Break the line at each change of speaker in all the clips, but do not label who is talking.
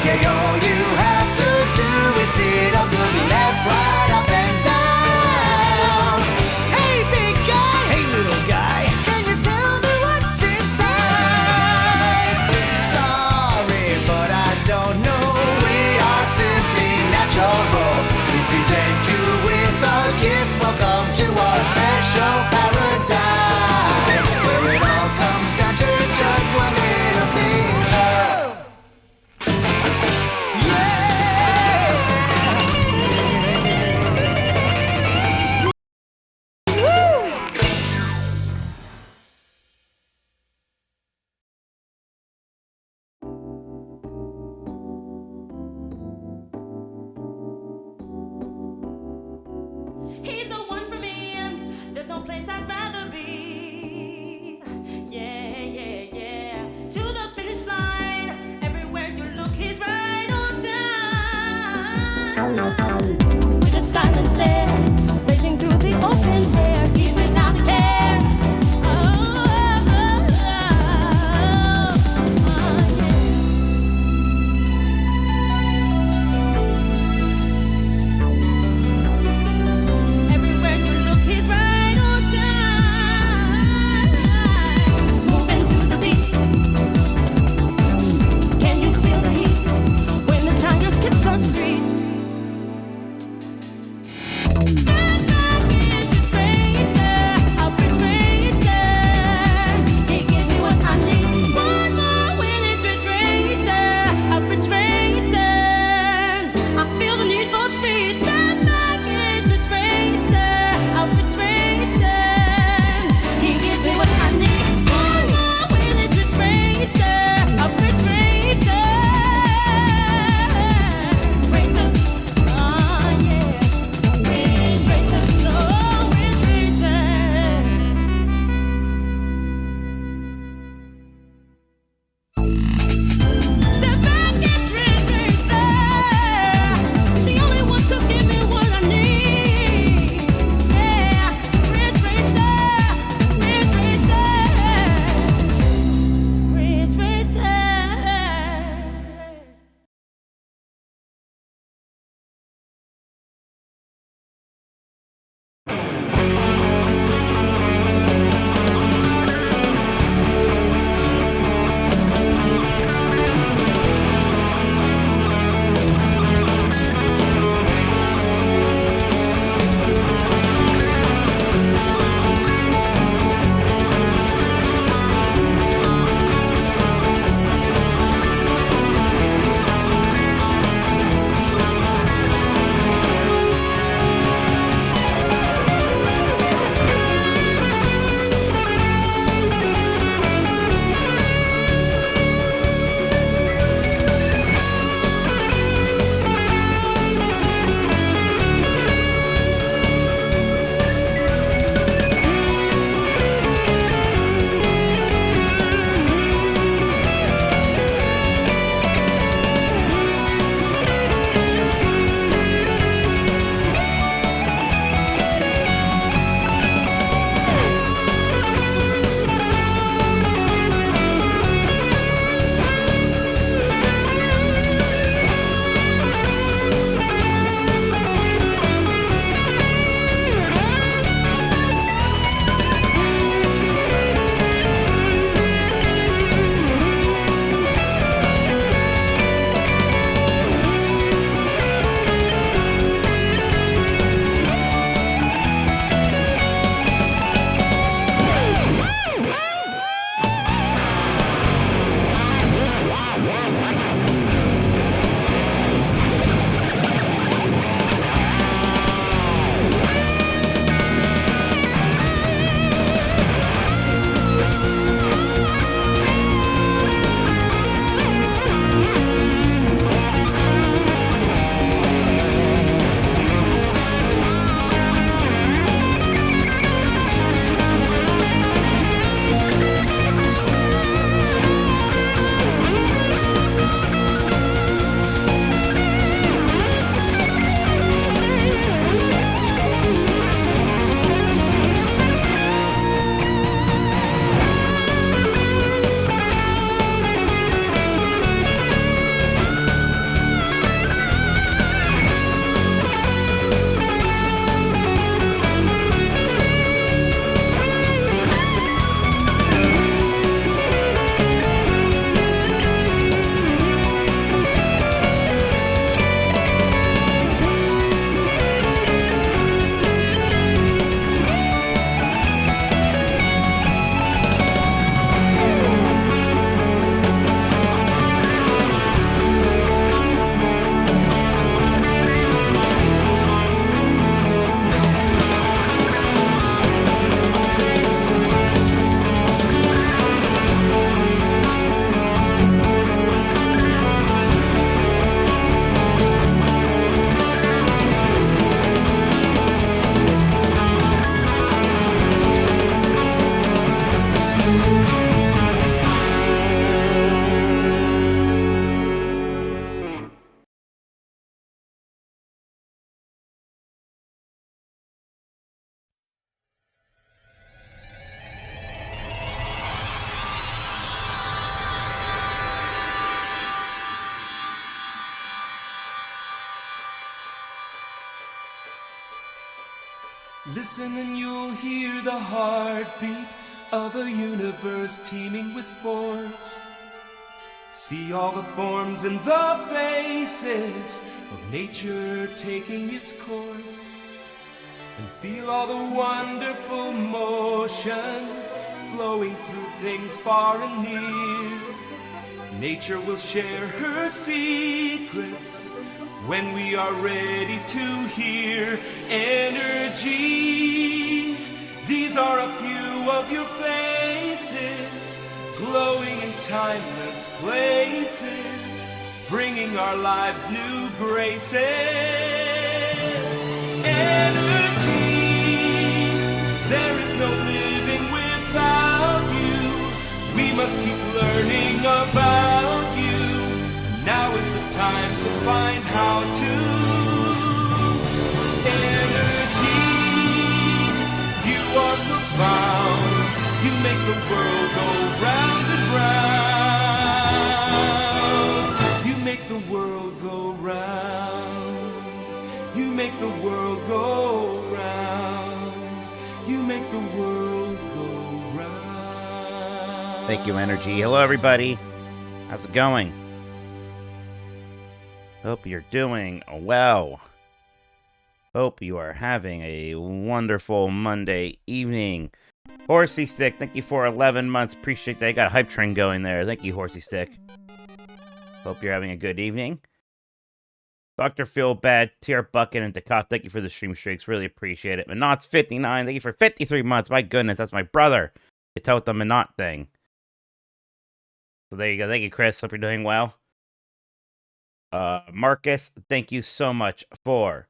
Yeah, all you have to do is sit up, look left, right, up and down. Hey, big guy.
Hey, little guy.
Can you tell me what's inside? Sorry, but I don't know. We are simply natural. We present you with a gift. Welcome to our special paradise, where it all comes down to just one little thing.
He's the one for me, and there's no place I'd rather be. Yeah, yeah, yeah. To the finish line, everywhere you look, he's right on time. With a silent stare, raging through the open air, he's without a care. Oh, oh, oh, everywhere you look, he's right on time. Moving to the beat. Can you feel the heat when the tires kiss the street?
Listen and you'll hear the heartbeat of a universe teeming with force. See all the forms and the faces of nature taking its course. And feel all the wonderful motion flowing through things far and near. Nature will share her secrets when we are ready to hear. Energy, these are a few of your faces, glowing in timeless places, bringing our lives new graces. Energy, there is no living without you. We must keep learning about you. Now is the time to find how to. Energy, you are profound. You make the world go round and round. You make the world go round. You make the world go round. You make the world go round.
Thank you, Energy. Hello, everybody. How's it going? Hope you're doing well. Hope you are having a wonderful Monday evening. Horsey Stick, thank you for 11 months. Appreciate that. I got a hype train going there. Thank you, Horsey Stick. Hope you're having a good evening. Dr. Phil Bad, TR Bucket, and Decot, thank you for the stream streaks. Really appreciate it. Minot's59, thank you for 53 months. My goodness, that's my brother. You tell with the Minot thing. So there you go. Thank you, Chris. Hope you're doing well. Marcus, thank you so much for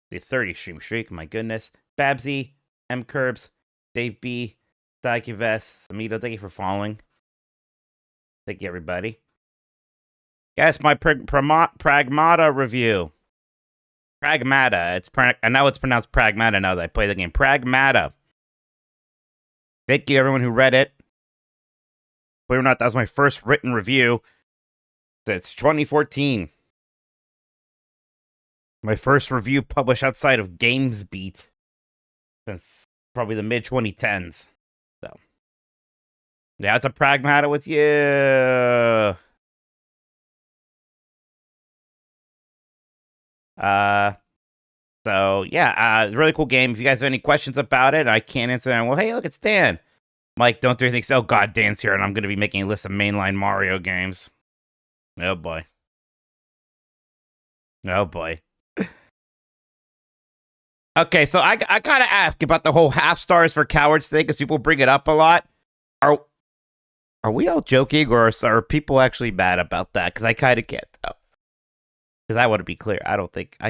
the 30 stream streak. My goodness. Babsy, M. Curbs, Dave B, Psychives, Samito, thank you for following. Thank you, everybody. Yes, my Pragmata review. Pragmata. I know it's pronounced Pragmata now that I play the game. Pragmata. Thank you, everyone who read it. Believe it or not, that was my first written review since 2014. My first review published outside of GamesBeat since probably the mid-2010s. So, yeah, it's a Pragmata with you. So, yeah, really cool game. If you guys have any questions about it, I can't answer them. Well, hey, look, it's Dan. Mike, don't do anything. So, oh, God, Dan's here, and I'm going to be making a list of mainline Mario games. Oh, boy. Oh, boy. Okay, so I gotta ask about the whole half stars for cowards thing, because people bring it up a lot. Are we all joking, or are people actually mad about that? Because I kind of can't tell. Because I want to be clear, I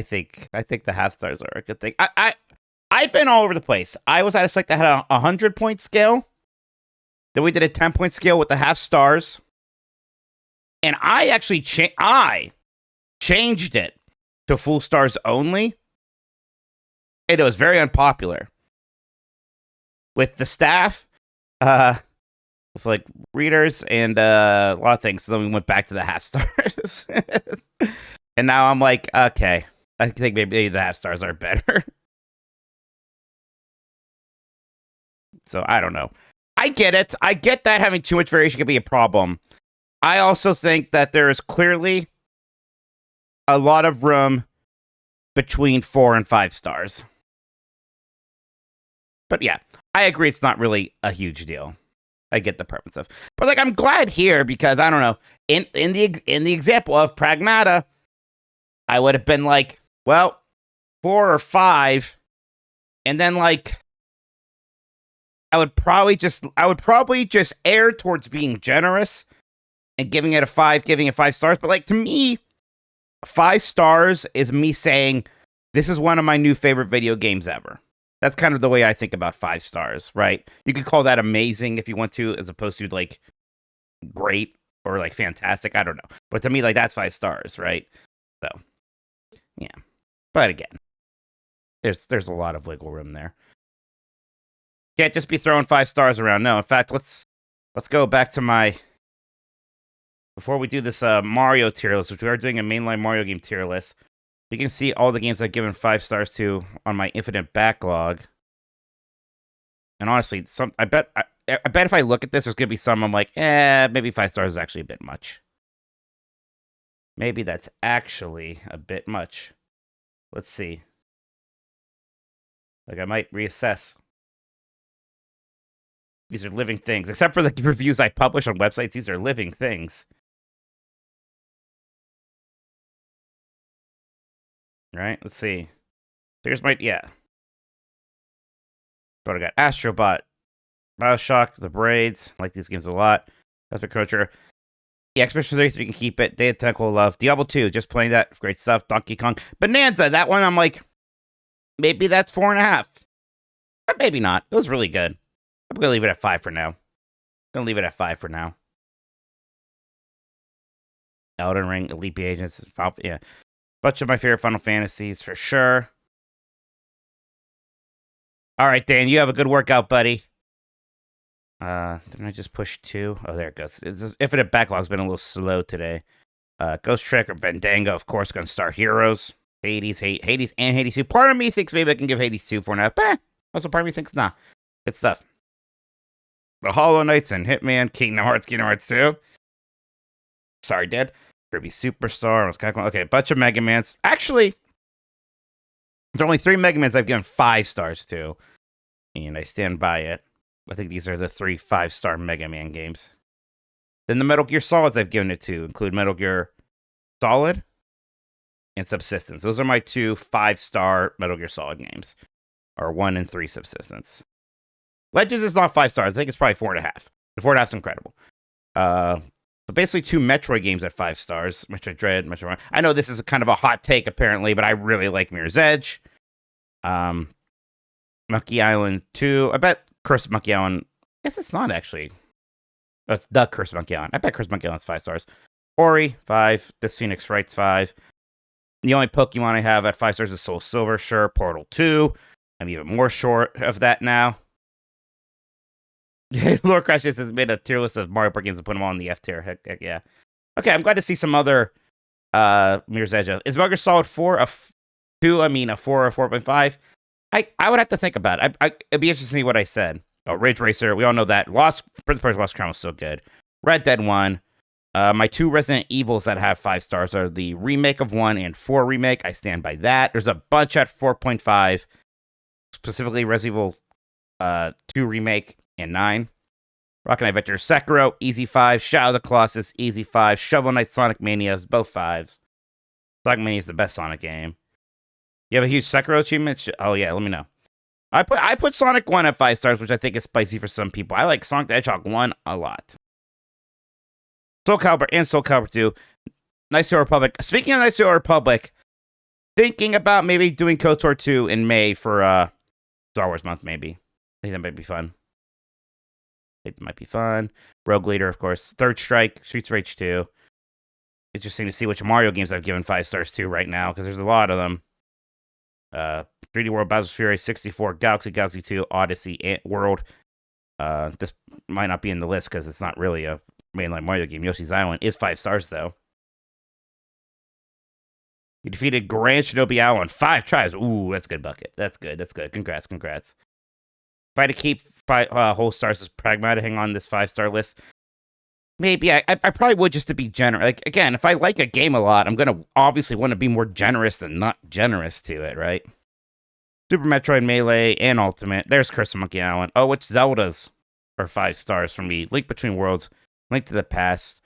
think the half stars are a good thing. I've been all over the place. I was at a site that had a 100-point scale. Then we did a 10-point scale with the half stars. And I actually changed it to full stars only. And it was very unpopular. With the staff, with like readers and a lot of things. So then we went back to the half stars. And now I'm like, okay, I think maybe the half stars are better. So I don't know. I get it. I get that having too much variation can be a problem. I also think that there is clearly a lot of room between 4 and 5 stars. But yeah, I agree it's not really a huge deal. I get the preference of. But like I'm glad here because I don't know. In the example of Pragmata, I would have been like, well, 4 or 5, and then like I would probably just err towards being generous and giving it 5 stars. But like to me, 5 stars is me saying this is one of my new favorite video games ever. That's kind of the way I think about 5 stars, right? You could call that amazing if you want to, as opposed to like great or like fantastic. I don't know. But to me, like that's 5 stars, right? So, yeah. But again, there's a lot of wiggle room there. Can't just be throwing 5 stars around. No, in fact, let's go back to my... Before we do this Mario tier list, which we are doing a mainline Mario game tier list, you can see all the games I've given 5 stars to on my infinite backlog. And honestly, I bet if I look at this, there's gonna be some I'm like, maybe 5 stars is actually a bit much. Maybe that's actually a bit much. Let's see. Like, I might reassess. These are living things. Except for the reviews I publish on websites, these are living things. Right? Let's see. Here's my, yeah. But I got Astrobot, Bioshock, The Braids. I like these games a lot. That's for Culture. Yeah, Expedition 33, you can keep it. Day of Tentacle Love. Diablo 2, just playing that. Great stuff. Donkey Kong. Bonanza, that one, I'm like, maybe that's 4.5. But maybe not. It was really good. I'm going to leave it at 5 for now. Elden Ring, Elite Agents, yeah. Bunch of my favorite Final Fantasies for sure. All right, Dan, you have a good workout, buddy. Didn't I just push 2? Oh, there it goes. Infinite Backlog's been a little slow today. Ghost Trick or Vendango, of course, gonna start Heroes. Hades and Hades 2. Part of me thinks maybe I can give Hades 2 4.5, but also part of me thinks nah. Good stuff. The Hollow Knights and Hitman, Kingdom Hearts 2. Sorry, Dad. Kirby Superstar. Okay, a bunch of Mega Mans. Actually, there are only 3 Mega Mans I've given 5 stars to, and I stand by it. I think these are the 3 5-star Mega Man games. Then the Metal Gear Solids I've given it to include Metal Gear Solid and Subsistence. Those are my 2 5-star Metal Gear Solid games, or 1 and 3 Subsistence. Legends is not 5 stars. I think it's probably 4.5. The 4.5 is incredible. So basically 2 Metroid games at 5 stars. Metroid Dread, Metroid. I know this is kind of a hot take apparently, but I really like Mirror's Edge. Monkey Island 2. I bet Curse of Monkey Island. I guess it's not actually. It's the Curse of Monkey Island. I bet Curse of Monkey Island's 5 stars. Ori 5. This Phoenix Wright's 5. The only Pokemon I have at 5 stars is Soul Silver. Sure. Portal 2. I'm even more short of that now. Lord Crashes has made a tier list of Mario Party games and put them all in the F tier. Heck yeah. Okay, I'm glad to see some other Mirror's Edge. Is Metal Gear Solid 4 a 2? I mean, a 4 or 4.5? I would have to think about it. It'd be interesting to see what I said. Oh, Ridge Racer. We all know that. Prince of Persia Lost Crown was so good. Red Dead 1. My 2 Resident Evils that have 5 stars are the remake of 1 and 4 remake. I stand by that. There's a bunch at 4.5. Specifically, Resident Evil 2 remake and 9. Rocket Knight Adventure, Sekiro, easy 5. Shadow of the Colossus, easy 5. Shovel Knight, Sonic Mania, both 5s. Sonic Mania is the best Sonic game. You have a huge Sekiro achievement? Oh yeah, let me know. I put Sonic 1 at 5 stars, which I think is spicy for some people. I like Sonic the Hedgehog 1 a lot. Soul Calibur and Soul Calibur 2. Knights of the Republic. Speaking of Knights of the Republic, thinking about maybe doing KOTOR 2 in May for Star Wars month, maybe. I think that might be fun. Rogue Leader, of course. Third Strike, Streets of Rage 2. Interesting to see which Mario games I've given 5 stars to right now, because there's a lot of them. 3D World, Bowser's Fury, 64, Galaxy 2, Odyssey, Ant World. This might not be in the list because it's not really a mainline Mario game. Yoshi's Island is 5 stars, though. You defeated Grand Shinobi Owl on 5 tries. Ooh, that's a good bucket. That's good. Congrats. If I had to keep 5 whole stars as Pragmata hang on this 5-star list, maybe I probably would, just to be generous. Like, again, if I like a game a lot, I'm going to obviously want to be more generous than not generous to it, right? Super Metroid Melee and Ultimate. There's Curse of Monkey Island. Oh, which Zeldas are 5 stars for me? Link Between Worlds, Link to the Past.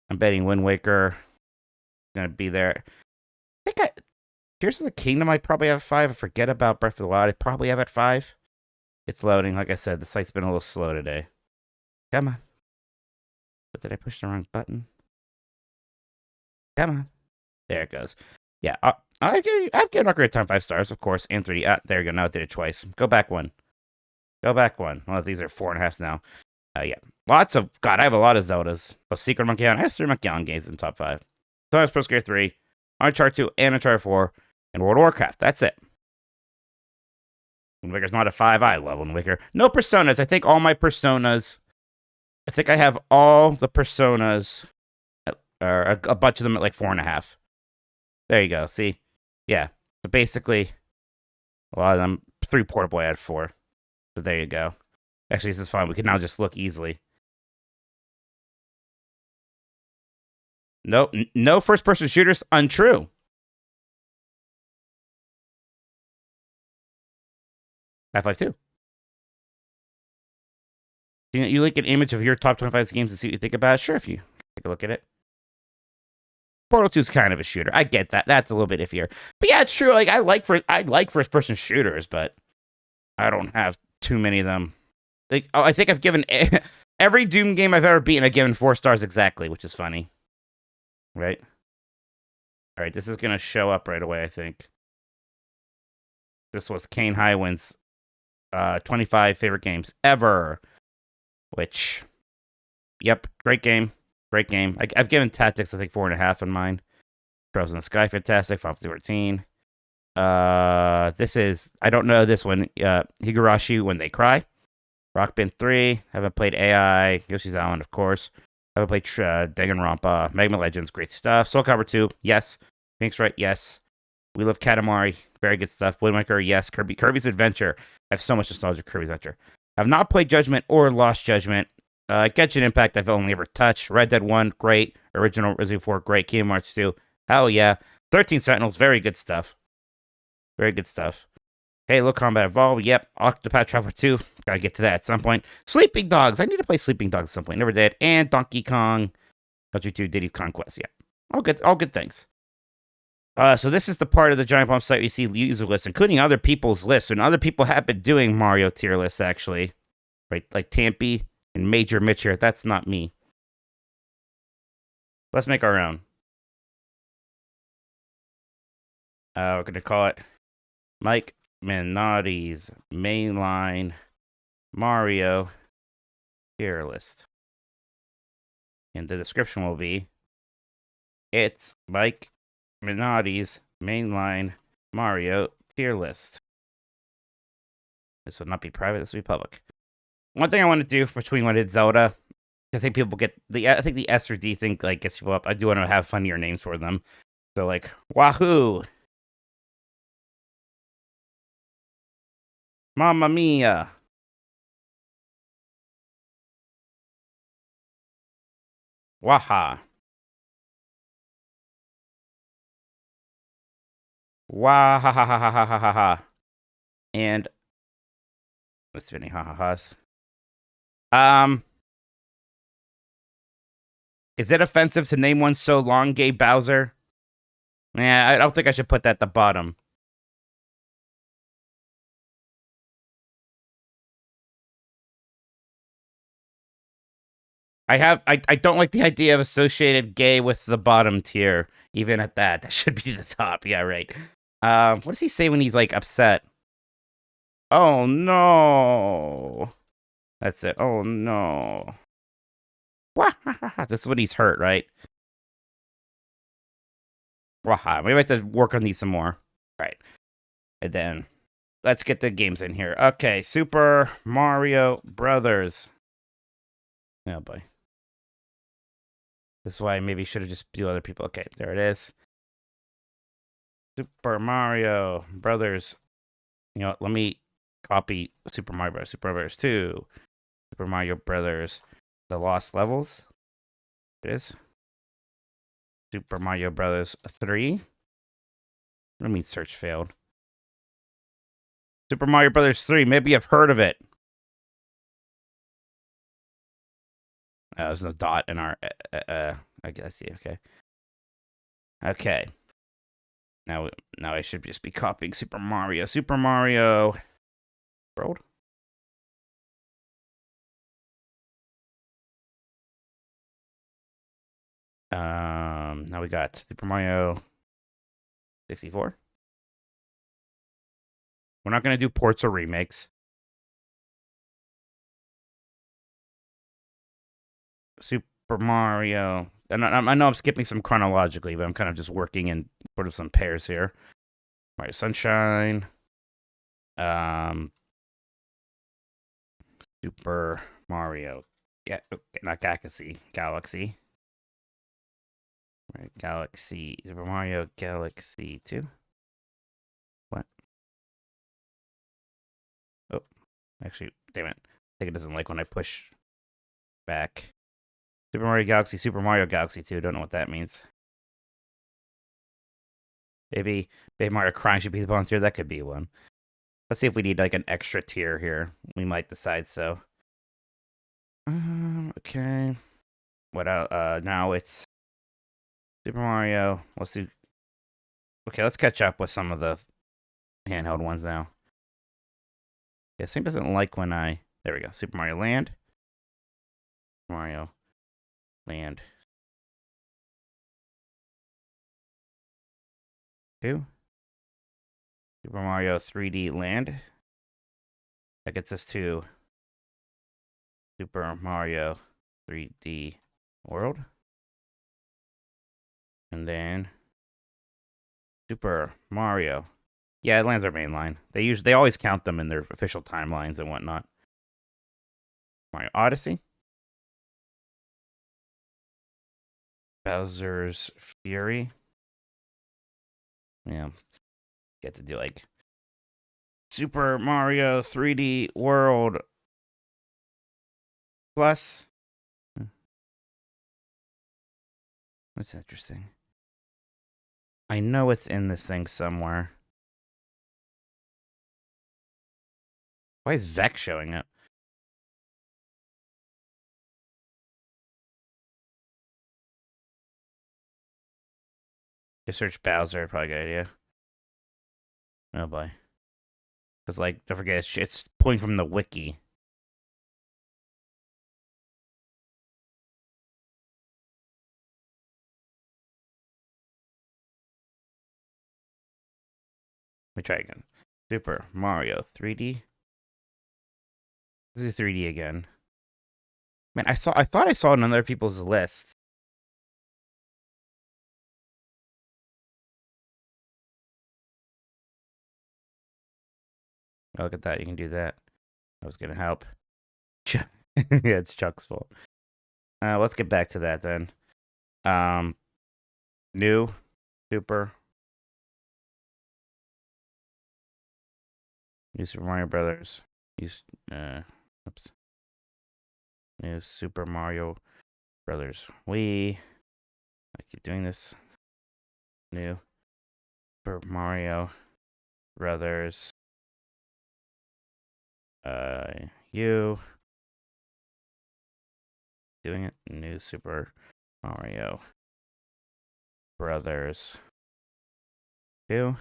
I'm betting Wind Waker going to be there. Tears of the Kingdom I'd probably have 5. I forget about Breath of the Wild. I'd probably have at 5. It's loading. Like I said, the site's been a little slow today. Come on. But did I push the wrong button? Come on. There it goes. Yeah, I've given Ocarina of Time 5 stars, of course, and 3D. There you go. Now I did it twice. Go back one. Well, these are 4.5s now. Yeah. Lots of... God, I have a lot of Zeldas. Oh, Secret Monkey Island. I have 3 Monkey Island games in the top 5. Sonic Pro Skater 3, Uncharted 2, and Uncharted 4, and World of Warcraft. That's it. Wind Waker's not a 5. I love Wind Waker. No Personas. I think all my Personas... I think I have all the Personas, or a bunch of them at like 4.5. There you go. See? Yeah. So basically, a lot of them, 3 portable, I had 4. So there you go. Actually, this is fine. We can now just look easily. Nope. No first-person shooters. Untrue. Half-Life 2. You link an image of your top 25 games and see what you think about it? Sure, if you take a look at it. Portal 2 is kind of a shooter. I get that. That's a little bit iffier. But yeah, it's true. Like I like first-person shooters, but I don't have too many of them. Like, I think I've given every Doom game I've ever beaten, I've given 4 stars exactly, which is funny. Right? All right, this is going to show up right away, I think. This was Kane Highwind's 25 favorite games ever. Which, yep, great game. Great game. I've given Tactics, I think, 4.5 on mine. Trails in the Sky, fantastic. Final Fantasy 14. This is, I don't know this one. Higurashi When They Cry. Rock Band 3. Haven't played AI. Yoshi's Island, of course. Haven't played Danganronpa. Magma Legends, great stuff. Soul Calibur 2, yes. Phoenix Wright, yes. We Love Katamari, very good stuff. Windmaker, yes. Kirby's Adventure. I have so much nostalgia for Kirby's Adventure. I've not played Judgment or Lost Judgment. Genshin Impact, I've only ever touched. Red Dead 1, great. Original Resident Evil 4, great. Kingdom Hearts 2, hell yeah. 13 Sentinels, very good stuff. Very good stuff. Halo Combat Evolved, yep. Octopath Traveler 2, gotta get to that at some point. Sleeping Dogs, I need to play Sleeping Dogs at some point, never did. And Donkey Kong Country 2, Diddy's Conquest, yeah. All good things. So this is the part of the Giant Bomb site where you see user lists, including other people's lists. And other people have been doing Mario tier lists, actually. Right, like Tampy and Major Mitcher. That's not me. Let's make our own. We're going to call it Mike Minotti's Mainline Mario tier list. And the description will be, it's Mike Minotti's Mainline Mario tier list. This will not be private, this will be public. One thing I want to do between when I did Zelda, I think people get I think the S or D thing like gets people up. I do want to have funnier names for them. So like Wahoo, Mamma Mia, Waha, Wahahahahahaha, and what's many ha-ha-has? Is it offensive to name one so long, Gay Bowser? Yeah, I don't think I should put that at the bottom. I don't like the idea of associated gay with the bottom tier. Even at that, that should be the top. Yeah, right. What does he say when he's like upset? Oh no. That's it. Oh no. This is when he's hurt, right? Waha. Maybe I have to work on these some more. Right. And then let's get the games in here. Okay, Super Mario Brothers. Oh boy. This is why I maybe should have just do other people. Okay, there it is. Super Mario Brothers. You know what? Let me copy Super Mario Bros. Super Mario Bros. 2. Super Mario Brothers. The Lost Levels. It is. Super Mario Brothers 3. What do I mean search failed? Super Mario Brothers 3. Maybe I've heard of it. There's no dot in our. I guess see. Okay. Okay. Now I should just be copying Super Mario. Super Mario World. Now we got Super Mario 64. We're not gonna do ports or remakes. Super Mario. And I know I'm skipping some chronologically, but I'm kind of just working in sort of some pairs here. Mario Sunshine. Super Mario. Yeah, not Galaxy. Galaxy. Right, Galaxy. Super Mario Galaxy 2. What? Oh, actually, damn it. think it doesn't like when I push back. Super Mario Galaxy, Super Mario Galaxy 2. Don't know what that means. Maybe Baby Mario Crying should be the bottom tier. That could be one. Let's see if we need like an extra tier here. We might decide so. Okay. What else? Now it's Super Mario. Let's do. Okay, let's catch up with some of the handheld ones now. Yeah, this thing doesn't like when I. There we go. Super Mario Land. Mario Land 2. Super Mario 3D Land. That gets us to Super Mario 3D World. And then Super Mario. Yeah, it lands our main line. They always count them in their official timelines and whatnot. Mario Odyssey. Bowser's Fury. Yeah. Get to do like Super Mario 3D World Plus. That's interesting. I know it's in this thing somewhere. Why is Vex showing up? Just search Bowser, probably a good idea. Oh boy. Because, like, don't forget, it's pulling from the wiki. Let me try again. Super Mario 3D. Let's do 3D again. Man, I thought I saw it on other people's lists. Oh, look at that. You can do that. That was gonna help. Yeah, it's Chuck's fault. Let's get back to that then. New Super Mario Brothers. Oops. New Super Mario Brothers. I keep doing this. New Super Mario Brothers. You doing it. New Super Mario Brothers 2.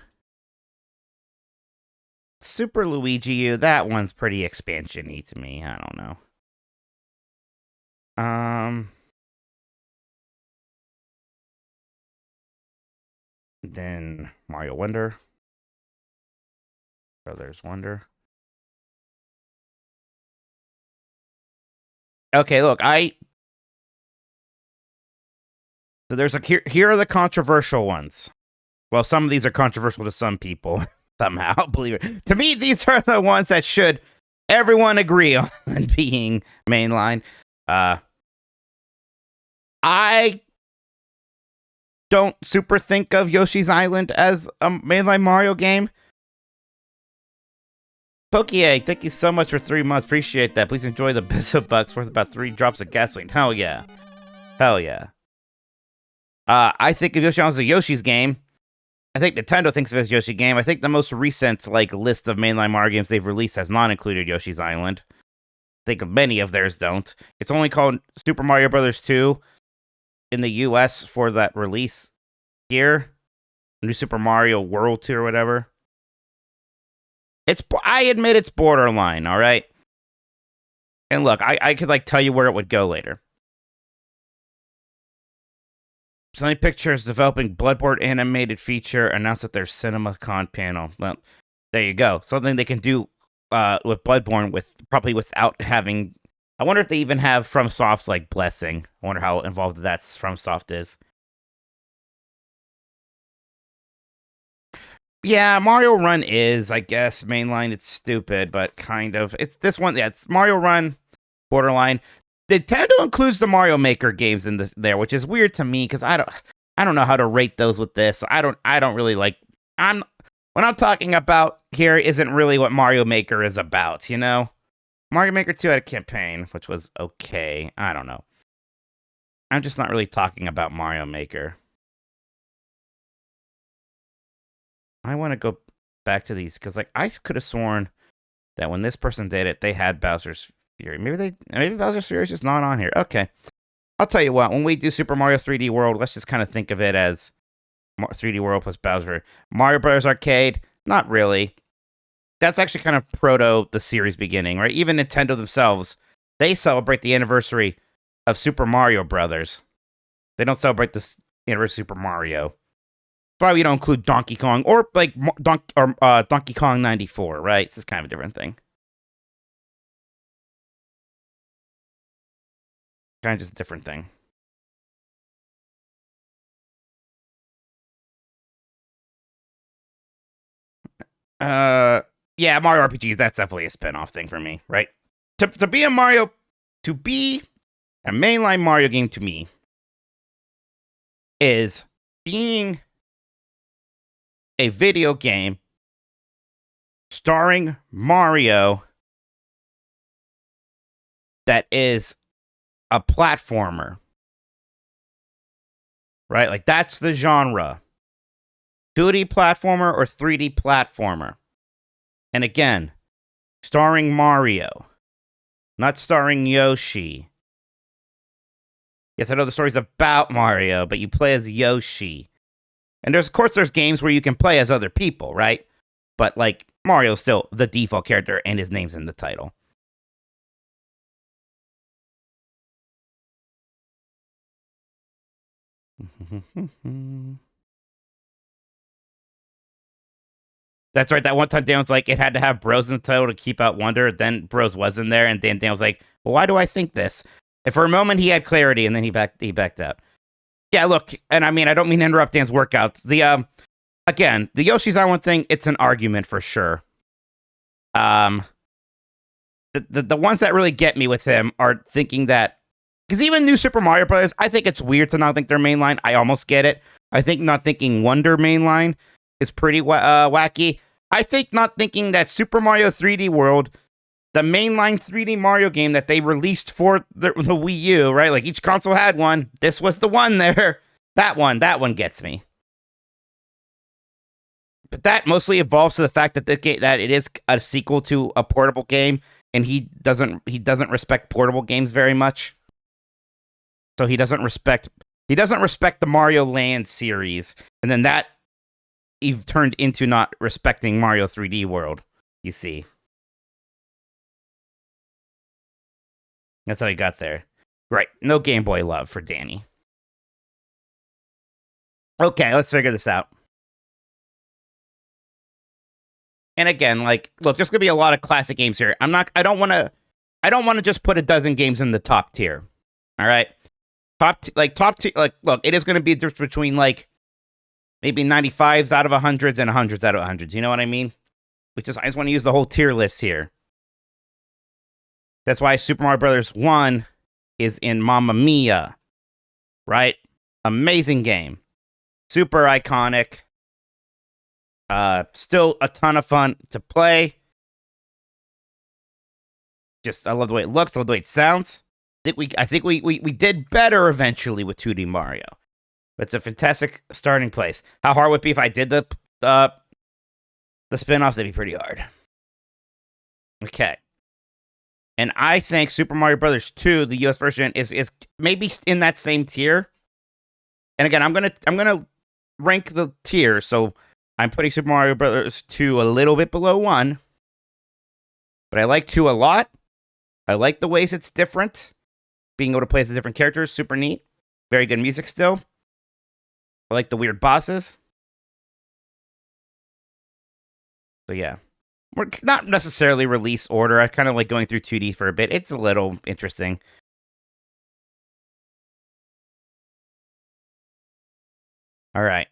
Super Luigi U, that one's pretty expansion-y to me. I don't know. Then Mario Wonder. Brothers Wonder. Okay, look, so there's here are the controversial ones. Well, some of these are controversial to some people somehow, believe it. To me, these are the ones that should everyone agree on being mainline. I don't super think of Yoshi's Island as a mainline Mario game. Pokie, thank you so much for 3 months. Appreciate that. Please enjoy the Bizzo Bucks worth about 3 drops of gasoline. Hell yeah. Hell yeah. I think of Yoshi Island as a Yoshi's game. I think Nintendo thinks of it as Yoshi game. I think the most recent list of mainline Mario games they've released has not included Yoshi's Island. I think many of theirs don't. It's only called Super Mario Brothers 2 in the US for that release here. New Super Mario World 2 or whatever. I admit it's borderline, all right? And look, I could tell you where it would go later. Sony Pictures developing Bloodborne animated feature announced at their CinemaCon panel. Well, there you go. Something they can do with Bloodborne probably without having. I wonder if they even have FromSoft's blessing. I wonder how involved that FromSoft is. Yeah, Mario Run is, I guess, mainline. It's stupid, but kind of. It's this one. Yeah, it's Mario Run, borderline. Nintendo includes the Mario Maker games in there, which is weird to me because I don't know how to rate those with this. I don't really like. What I'm talking about here isn't really what Mario Maker is about, you know. Mario Maker 2 had a campaign, which was okay. I don't know. I'm just not really talking about Mario Maker. I want to go back to these because, like, I could have sworn that when this person did it, they had Bowser's Fury. Maybe Bowser's Fury is just not on here. Okay, I'll tell you what. When we do Super Mario 3D World, let's just kind of think of it as 3D World plus Bowser. Mario Bros. Arcade, not really. That's actually kind of proto the series beginning, right? Even Nintendo themselves, they celebrate the anniversary of Super Mario Brothers. They don't celebrate the anniversary of Super Mario. That's why we don't include Donkey Kong or like Donkey Kong 94, right? It's just kind of a different thing. Kind of just a different thing. Yeah, Mario RPGs, that's definitely a spin-off thing for me, right? To be a mainline Mario game to me is being a video game starring Mario that is a platformer. Right? Like, that's the genre. 2D platformer or 3D platformer. And again, starring Mario, not starring Yoshi. Yes, I know the story's about Mario, but you play as Yoshi. And of course, there's games where you can play as other people, right? But, like, Mario's still the default character, and his name's in the title. That's right. That one time Dan was like, it had to have Bros in the title to keep out Wonder. Then Bros was in there, and Dan was like, well, why do I think this? And for a moment, he had clarity, and then he backed out. Yeah, look, and I mean, I don't mean to interrupt Dan's workouts. Again, the Yoshi's Island thing, it's an argument for sure. The ones that really get me with him are thinking that, because even New Super Mario Bros., I think it's weird to not think they're mainline. I almost get it. I think not thinking Wonder mainline is pretty wacky. I think not thinking that Super Mario 3D World, the mainline 3D Mario game that they released for the Wii U, right? Like, each console had one. This was the one there. That one gets me. But that mostly evolves to the fact that that it is a sequel to a portable game, and he doesn't respect portable games very much. So he doesn't respect the Mario Land series, and then that you've turned into not respecting Mario 3D World, you see. That's how he got there. Right, no Game Boy love for Danny. Okay, let's figure this out. And again, like, look, there's gonna be a lot of classic games here. I don't want to just put a dozen games in the top tier. All right, top tier. Like, look, it is gonna be just between like maybe 95s out of 100s and 100s out of 100s. You know what I mean? I just want to use the whole tier list here. That's why Super Mario Brothers 1 is in Mamma Mia, right? Amazing game, super iconic. Still a ton of fun to play. Just, I love the way it looks, I love the way it sounds. I think we did better eventually with 2D Mario. But it's a fantastic starting place. How hard would it be if I did the spin-offs? That'd be pretty hard. Okay. And I think Super Mario Brothers 2, the US version, is maybe in that same tier. And again, I'm gonna rank the tier, so I'm putting Super Mario Brothers 2 a little bit below 1. But I like 2 a lot. I like the ways it's different. Being able to play as the different characters, super neat. Very good music still. I like the weird bosses. So yeah. We're not necessarily release order. I kind of like going through 2D for a bit. It's a little interesting. All right.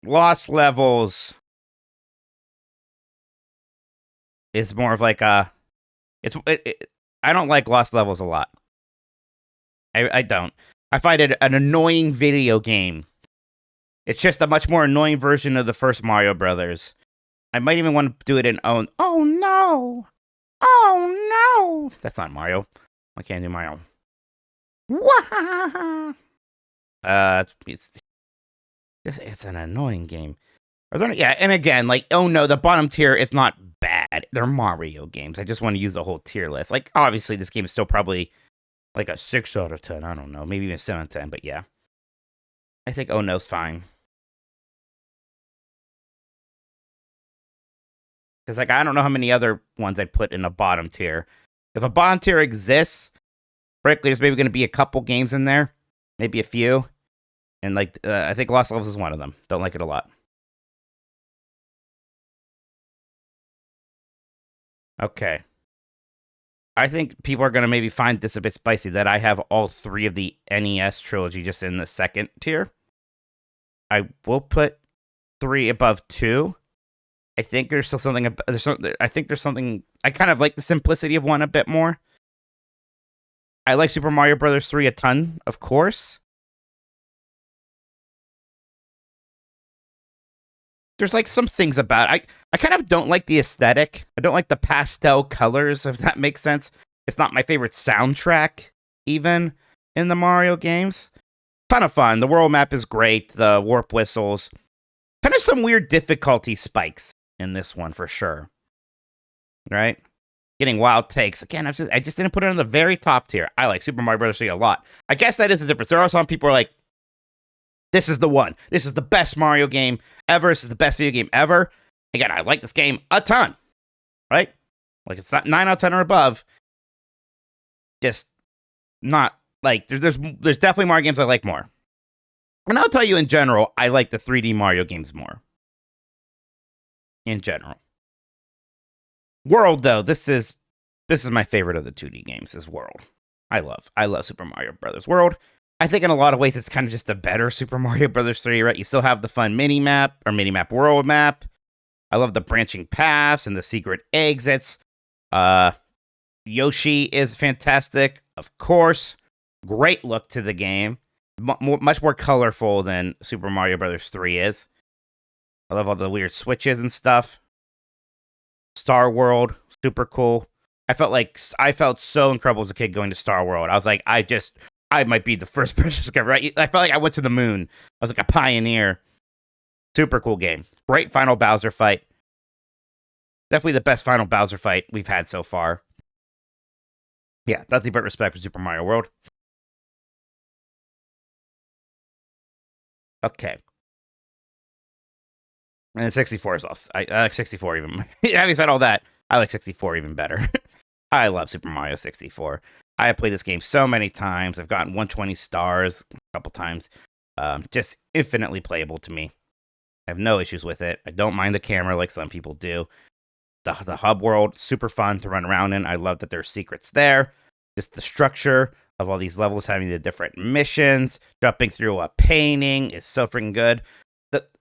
Lost Levels is more of like a... I don't like Lost Levels a lot. I don't. I find it an annoying video game. It's just a much more annoying version of the first Mario Brothers. I might even want to do it in own. Oh no! Oh no! That's not Mario. I can't do Mario. It's an annoying game. Are there? Yeah, and again, like, oh no, the bottom tier is not bad. They're Mario games. I just want to use the whole tier list. Like, obviously, this game is still probably like a 6 out of 10. I don't know, maybe even 7 out of 10. But yeah, I think oh no's fine. Because like I don't know how many other ones I'd put in a bottom tier. If a bottom tier exists, frankly, there's maybe going to be a couple games in there, maybe a few, and like I think Lost Levels is one of them. Don't like it a lot. Okay. I think people are going to maybe find this a bit spicy that I have all 3 of the NES trilogy just in the second tier. I will put 3 above 2. I think there's still something. I think there's something. I kind of like the simplicity of 1 a bit more. I like Super Mario Brothers 3 a ton, of course. There's like some things about it. I kind of don't like the aesthetic. I don't like the pastel colors, if that makes sense. It's not my favorite soundtrack, even in the Mario games. Ton of fun. The world map is great. The warp whistles. Kind of some weird difficulty spikes in this one for sure. Right? Getting wild takes. Again, I just didn't put it on the very top tier. I like Super Mario Bros. 3 a lot. I guess that is the difference. There are some people who are like, this is the one. This is the best Mario game ever. This is the best video game ever. Again, I like this game a ton. Right? Like, it's not 9 out of 10 or above. Just not, like, there's definitely Mario games I like more. And I'll tell you, in general, I like the 3D Mario games more. In general. World, though, this is my favorite of the 2D games, is World. I love Super Mario Brothers World. I think in a lot of ways it's kind of just a better Super Mario Brothers 3, right? You still have the fun mini-map world map. I love the branching paths and the secret exits. Yoshi is fantastic, of course. Great look to the game. Much more colorful than Super Mario Brothers 3 is. I love all the weird switches and stuff. Star World, super cool. I felt so incredible as a kid going to Star World. I was like, I might be the first person to discover. Right? I felt like I went to the moon. I was like a pioneer. Super cool game. Great final Bowser fight. Definitely the best final Bowser fight we've had so far. Yeah, nothing but respect for Super Mario World. Okay. And 64 is also. I like 64 even. Having said all that, I like 64 even better. I love Super Mario 64. I have played this game so many times. I've gotten 120 stars a couple times. Just infinitely playable to me. I have no issues with it. I don't mind the camera like some people do. The hub world, super fun to run around in. I love that there's secrets there. Just the structure of all these levels, having the different missions, jumping through a painting is so freaking good.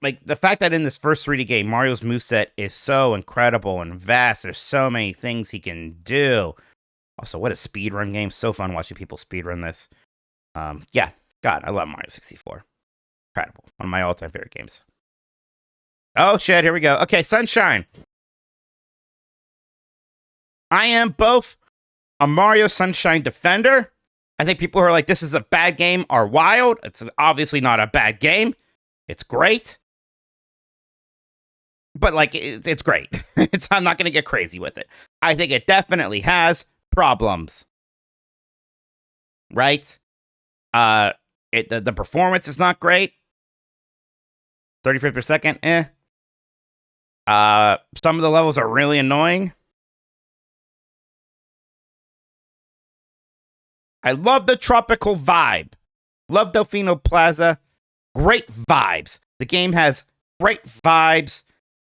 The fact that in this first 3D game, Mario's moveset is so incredible and vast. There's so many things he can do. Also, what a speedrun game. So fun watching people speedrun this. Yeah, God, I love Mario 64. Incredible. One of my all-time favorite games. Oh, shit, here we go. Okay, Sunshine. I am both a Mario Sunshine defender. I think people who are like, this is a bad game are wild. It's obviously not a bad game. It's great. But, like, it's great. I'm not going to get crazy with it. I think it definitely has problems. Right? The performance is not great. 30 frames per second, some of the levels are really annoying. I love the tropical vibe. Love Delfino Plaza. Great vibes. The game has great vibes.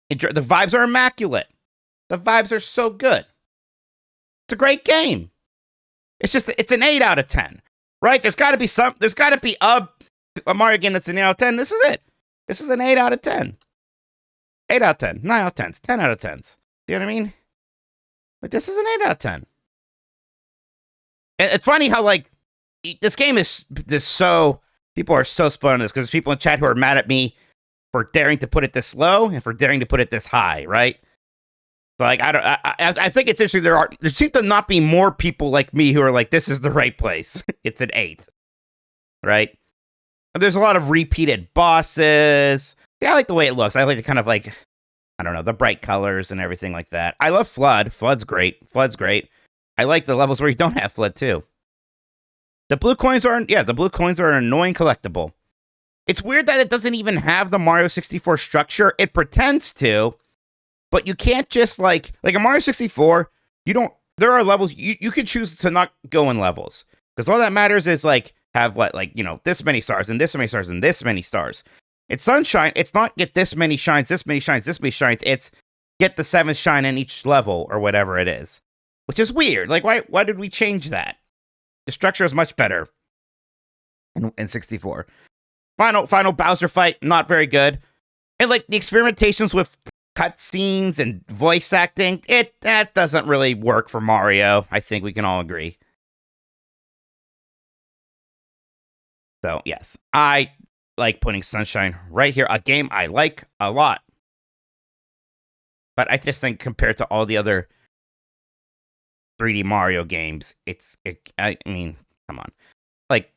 The vibes are immaculate. The vibes are so good. It's a great game. It's an 8 out of 10. Right? There's got to be a Mario game that's an 8 out of 10. This is it. This is an 8 out of 10. 8 out of 10. 9 out of 10. 10 out of 10s. You know what I mean? But this is an 8 out of 10. And it's funny how, like, this game is just so... People are so split on this because there's people in chat who are mad at me for daring to put it this low and for daring to put it this high, right? So like I think it's interesting. There seem to not be more people like me who are like, this is the right place. It's an 8, right? There's a lot of repeated bosses. Yeah, I like the way it looks. I like the kind of like, I don't know, the bright colors and everything like that. I love Flood. Flood's great. I like the levels where you don't have Flood too. The blue coins are an annoying collectible. It's weird that it doesn't even have the Mario 64 structure. It pretends to, but you can't just like a Mario 64, there are levels, you could choose to not go in levels. Because all that matters is like, have what, like, you know, this many stars and this many stars and this many stars. It's Sunshine, it's not get this many shines, this many shines, this many shines. It's get the 7th shine in each level or whatever it is. Which is weird. Like, why did we change that? The structure is much better in 64. Final Bowser fight, not very good. And like the experimentations with cutscenes and voice acting, that doesn't really work for Mario. I think we can all agree. So yes, I like putting Sunshine right here. A game I like a lot. But I just think compared to all the other 3D Mario games, I mean, come on. Like,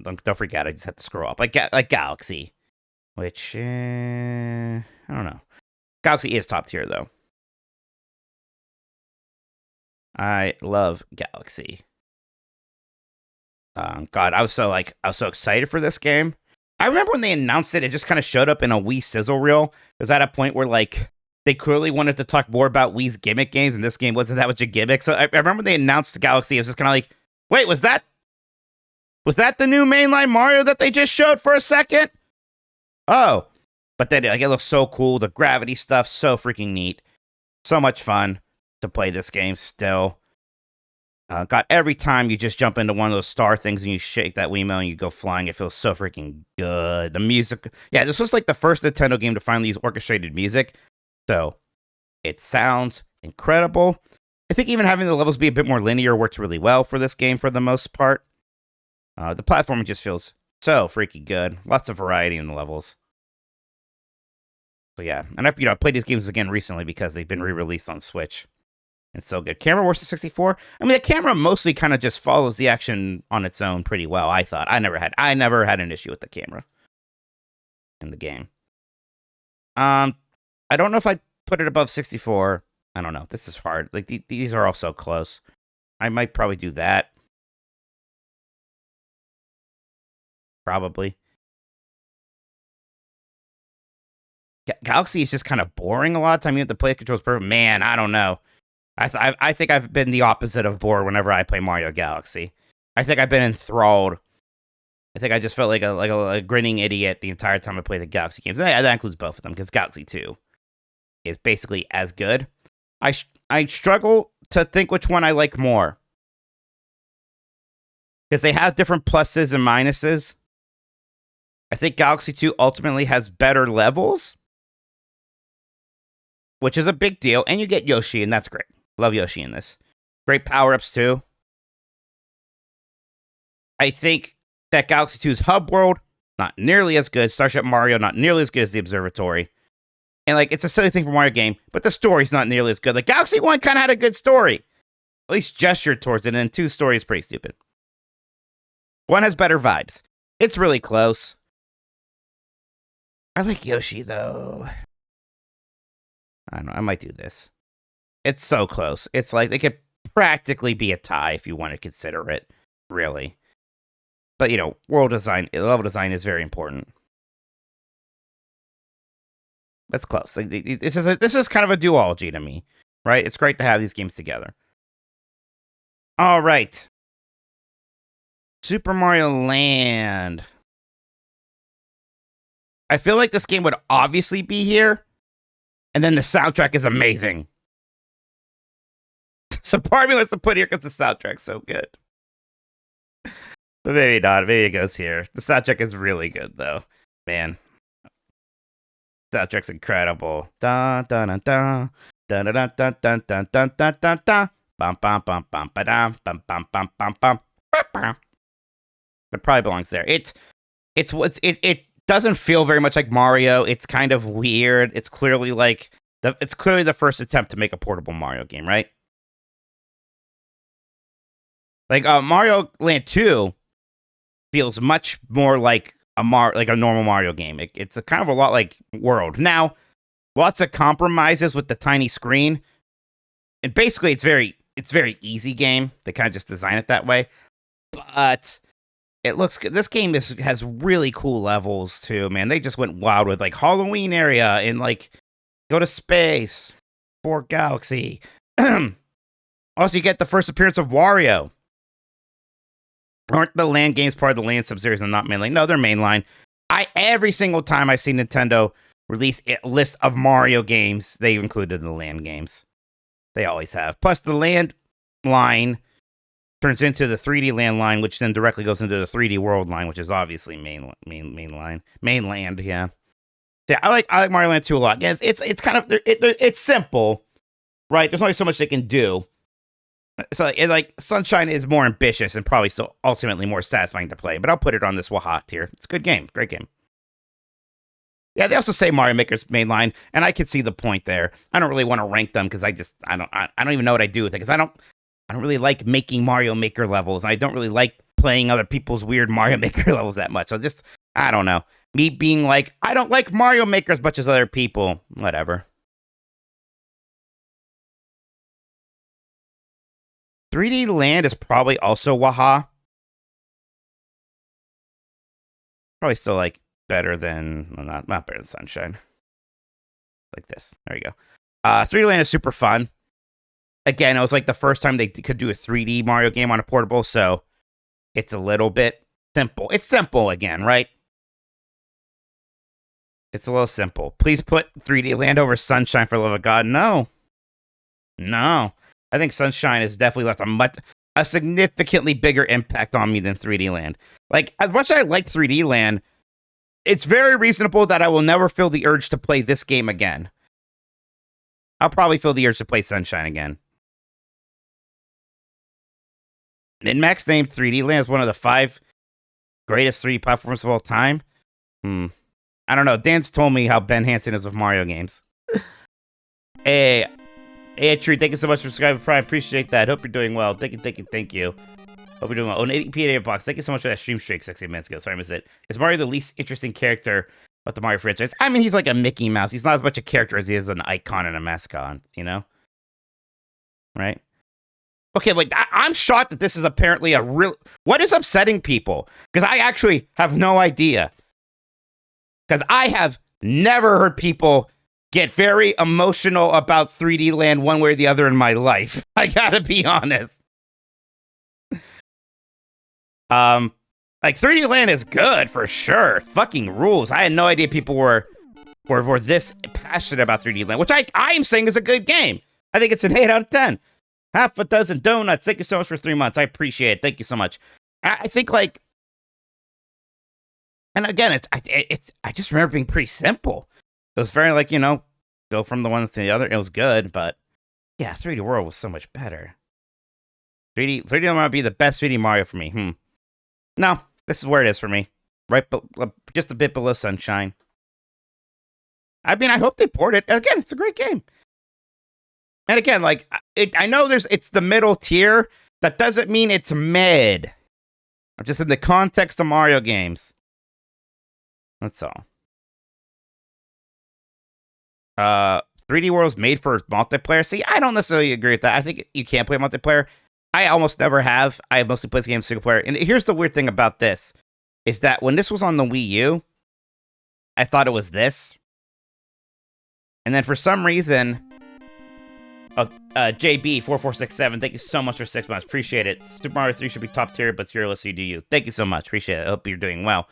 don't forget, I just have to scroll up. Like Galaxy, which, I don't know. Galaxy is top tier, though. I love Galaxy. God, I was so excited for this game. I remember when they announced it, it just kind of showed up in a Wii sizzle reel. It was at a point where, like, they clearly wanted to talk more about Wii's gimmick games, and this game wasn't that much a gimmick. So I remember when they announced Galaxy, it was just kind of like, wait, was that the new mainline Mario that they just showed for a second? Oh. But then, like, it looks so cool. The gravity stuff, so freaking neat. So much fun to play this game still. God, every time you just jump into one of those star things and you shake that Wiimote and you go flying, it feels so freaking good. The music, yeah, this was like the first Nintendo game to finally use orchestrated music. So, it sounds incredible. I think even having the levels be a bit more linear works really well for this game for the most part. The platforming just feels so freaking good. Lots of variety in the levels. So yeah, and I played these games again recently because they've been re-released on Switch. It's so good. Camera versus 64. I mean, the camera mostly kind of just follows the action on its own pretty well. I thought I never had an issue with the camera in the game. I don't know if I'd put it above 64. I don't know. This is hard. Like these are all so close. I might probably do that. Probably. Galaxy is just kind of boring a lot of time. You have to play the controls perfect. Man, I don't know. I think I've been the opposite of bored whenever I play Mario Galaxy. I think I've been enthralled. I think I just felt like a grinning idiot the entire time I played the Galaxy games. That includes both of them, because Galaxy 2 is basically as good. I struggle to think which one I like more, because they have different pluses and minuses. I think Galaxy 2 ultimately has better levels, which is a big deal, and you get Yoshi, and that's great. Love Yoshi in this. Great power-ups, too. I think that Galaxy 2's hub world, not nearly as good. Starship Mario, not nearly as good as the Observatory. And, like, it's a silly thing for Mario game, but the story's not nearly as good. Like, Galaxy 1 kind of had a good story. At least gestured towards it, and 2's story is pretty stupid. 1 has better vibes. It's really close. I like Yoshi, though. I don't know. I might do this. It's so close. It's like they could practically be a tie if you want to consider it, really. But, level design is very important. That's close. Like, this is kind of a duology to me, right? It's great to have these games together. All right. Super Mario Land. I feel like this game would obviously be here, and then the soundtrack is amazing. So part of me wants to put it here because the soundtrack's so good. But maybe not. Maybe it goes here. The soundtrack is really good, though. Man. Soundtrack's incredible. Dun dun dun dun. Dun dun dun dun dun dun dun dun dun dun. Bum bum bum bum ba dum bum bum bum bum bum. It probably belongs there. It doesn't feel very much like Mario. It's kind of weird. It's clearly like It's clearly the first attempt to make a portable Mario game, right? Like Mario Land 2 feels much more like a normal Mario game. It's a kind of a lot like World. Now, lots of compromises with the tiny screen. And basically it's very easy game. They kind of just design it that way. But it looks good. This game has really cool levels too, man. They just went wild with like Halloween area and like go to space, for Galaxy. Also, you get the first appearance of Wario. Aren't the land games part of the land subseries and not mainline? No, they're mainline. Every single time I see Nintendo release a list of Mario games, they included the land games. They always have. Plus, the land line turns into the 3D land line, which then directly goes into the 3D world line, which is obviously mainland. Yeah. Yeah, I like Mario Land 2 a lot. Yeah, it's kind of it's simple, right? There's only so much they can do. So like Sunshine is more ambitious and probably still ultimately more satisfying to play. But I'll put it on this Waha tier. It's a good game, great game. Yeah, they also say Mario Maker's mainline, and I can see the point there. I don't really want to rank them because I don't even know what I do with it because I don't really like making Mario Maker levels. I don't really like playing other people's weird Mario Maker levels that much. So I don't know. Me being like, I don't like Mario Maker as much as other people. Whatever. 3D Land is probably also Waha. Probably still like better than, well, not better than Sunshine. Like this. There you go. 3D Land is super fun. Again, it was like the first time they could do a 3D Mario game on a portable, so it's a little bit simple. It's simple again, right? It's a little simple. Please put 3D Land over Sunshine for the love of God. No. I think Sunshine has definitely left a significantly bigger impact on me than 3D Land. Like, as much as I like 3D Land, it's very reasonable that I will never feel the urge to play this game again. I'll probably feel the urge to play Sunshine again. MinMax named 3D Land as one of the 5 greatest 3D platforms of all time. I don't know. Dan's told me how Ben Hansen is with Mario games. Hey, True, thank you so much for subscribing, Prime. Appreciate that. Hope you're doing well. Thank you. Hope you're doing well. Oh, an 80p box. Thank you so much for that stream streak 16 minutes ago. Sorry I missed it. Is Mario the least interesting character of the Mario franchise? I mean, he's like a Mickey Mouse. He's not as much a character as he is an icon and a mascot, you know? Right? Okay, like, I'm shocked that this is apparently a real... What is upsetting people? Because I actually have no idea. Because I have never heard people get very emotional about 3D Land one way or the other in my life. I gotta be honest. Like 3D Land is good for sure. It fucking rules. I had no idea people were this passionate about 3D Land, which I am saying is a good game. I think it's an 8 out of 10. Half a dozen donuts. Thank you so much for 3 months. I appreciate it. Thank you so much. I think like, and again, I just remember being pretty simple. It was very like, you know, go from the one to the other. It was good, but yeah, 3D World was so much better. 3D might be the best 3D Mario for me. No, this is where it is for me. Right, just a bit below Sunshine. I mean, I hope they port it. Again, it's a great game. And again, like, I know it's the middle tier. That doesn't mean it's mid. I'm just in the context of Mario games. That's all. 3D World's made for multiplayer. See, I don't necessarily agree with that. I think you can't play multiplayer. I almost never have. I mostly play games single player. And here's the weird thing about this, is that when this was on the Wii U, I thought it was this. And then for some reason, JB4467, thank you so much for 6 months. Appreciate it. Super Mario 3 should be top tier, but fearless you do you. Thank you so much. Appreciate it. I hope you're doing well.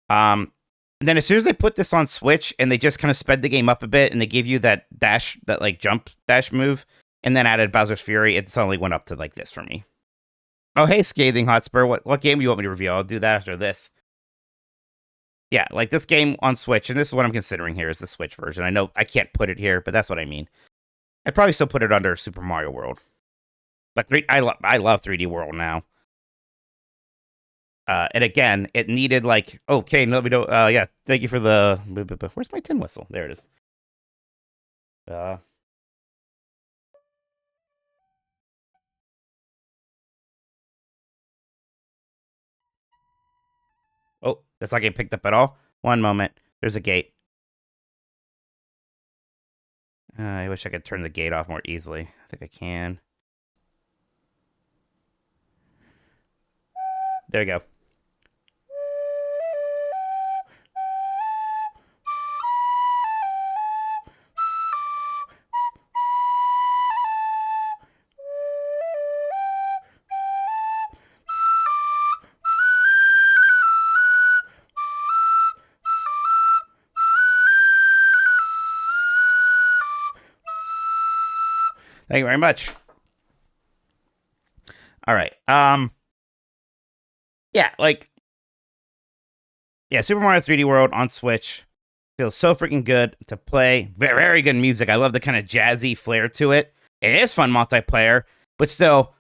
And then as soon as they put this on Switch and they just kind of sped the game up a bit and they gave you that dash, that like jump dash move, and then added Bowser's Fury, it suddenly went up to like this for me. Oh, hey, Scathing Hotspur. What game do you want me to review? I'll do that after this. Yeah, like this game on Switch, and this is what I'm considering here, is the Switch version. I know I can't put it here, but that's what I mean. I'd probably still put it under Super Mario World. But I love 3D World now. And again, it needed like, okay, let me know. Yeah, thank you for the... Where's my tin whistle? There it is. Uh, oh, that's not getting picked up at all. One moment. There's a gate. I wish I could turn the gate off more easily. I think I can. There we go. Thank you very much. All right. Yeah, like, yeah, Super Mario 3D World on Switch feels so freaking good to play. Very, very good music. I love the kind of jazzy flair to it. It is fun multiplayer, but still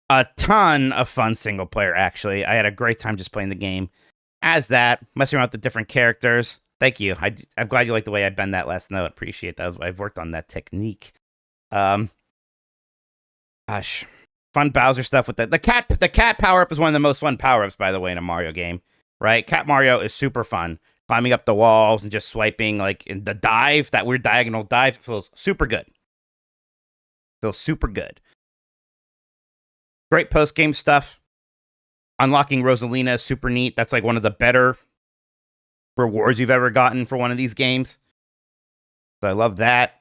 a ton of fun single player, actually. I had a great time just playing the game as that, messing around with the different characters. Thank you. I'm glad you like the way I bend that last note. Appreciate that. I've worked on that technique. Gosh, fun Bowser stuff with the cat power up is one of the most fun power ups, by the way, in a Mario game. Right? Cat Mario is super fun. Climbing up the walls and just swiping, like in the dive, that weird diagonal dive, feels super good. Feels super good. Great post game stuff. Unlocking Rosalina is super neat. That's like one of the better rewards you've ever gotten for one of these games. So I love that.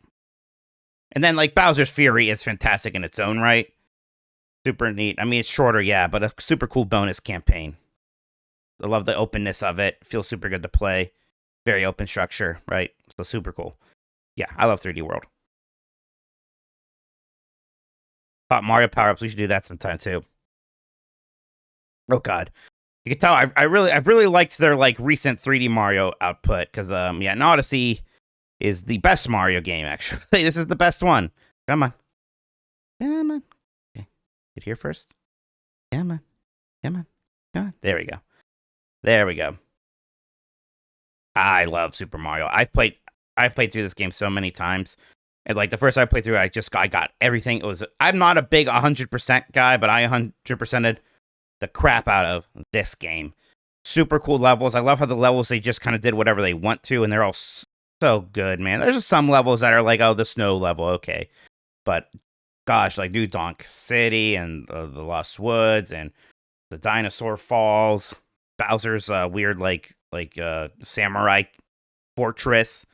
And then like Bowser's Fury is fantastic in its own right. Super neat. I mean, it's shorter, yeah, but a super cool bonus campaign. I love the openness of it. Feels super good to play. Very open structure, right? So super cool. Yeah, I love 3D World. Mario power-ups, we should do that sometime too. Oh god. You can tell I've really liked their like recent 3D Mario output because yeah, and Odyssey is the best Mario game actually. This is the best one. Come on. Come on. Okay. Get here first. Come on. Come on. Come on. There we go. There we go. I love Super Mario. I've played through this game so many times. And like the first time I played through, I got everything. I'm not a big 100% guy, but I 100%ed the crap out of this game. Super cool levels. I love how the levels, they just kind of did whatever they want to, and they're all so good, man. There's just some levels that are like, oh, the snow level, okay. But gosh, like New Donk City and the Lost Woods and the Dinosaur Falls, Bowser's weird like samurai fortress.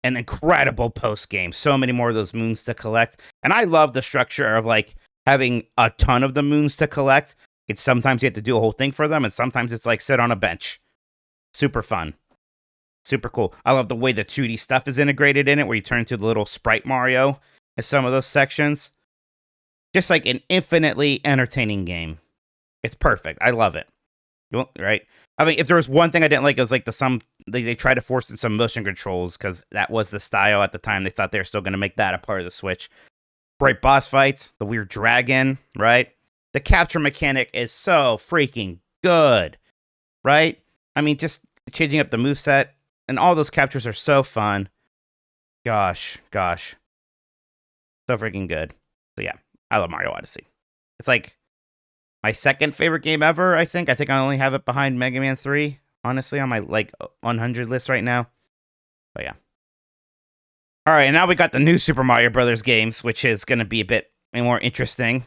An incredible post game. So many more of those moons to collect. And I love the structure of like having a ton of the moons to collect. It's sometimes you have to do a whole thing for them, and sometimes it's like sit on a bench. Super fun. Super cool. I love the way the 2D stuff is integrated in it, where you turn into the little sprite Mario in some of those sections. Just like an infinitely entertaining game. It's perfect. I love it. Right? I mean, if there was one thing I didn't like, it was like they tried to force in some motion controls because that was the style at the time. They thought they were still going to make that a part of the Switch. Great boss fights, the weird dragon, right? The capture mechanic is so freaking good, right? I mean, just changing up the moveset, and all those captures are so fun. Gosh. So freaking good. So yeah, I love Mario Odyssey. It's like my second favorite game ever, I think. I think I only have it behind Mega Man 3, honestly, on my like 100 list right now. But yeah. All right, and now we got the new Super Mario Brothers games, which is going to be a bit more interesting.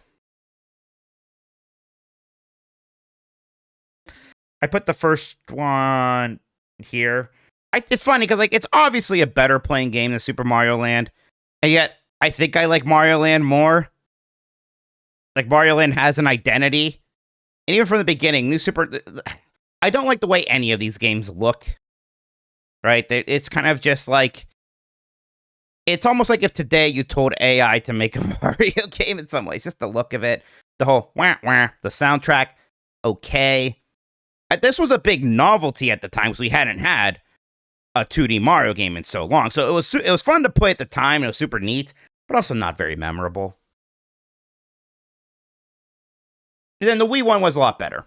I put the first one here. It's funny because like it's obviously a better playing game than Super Mario Land, and yet I think I like Mario Land more. Like Mario Land has an identity, and even from the beginning, I don't like the way any of these games look. Right? It's kind of just like, it's almost like if today you told AI to make a Mario game in some ways. Just the look of it, the whole wah wah, the soundtrack, okay. This was a big novelty at the time because we hadn't had a 2D Mario game in so long. So it was fun to play at the time. It was super neat, but also not very memorable. And then the Wii one was a lot better.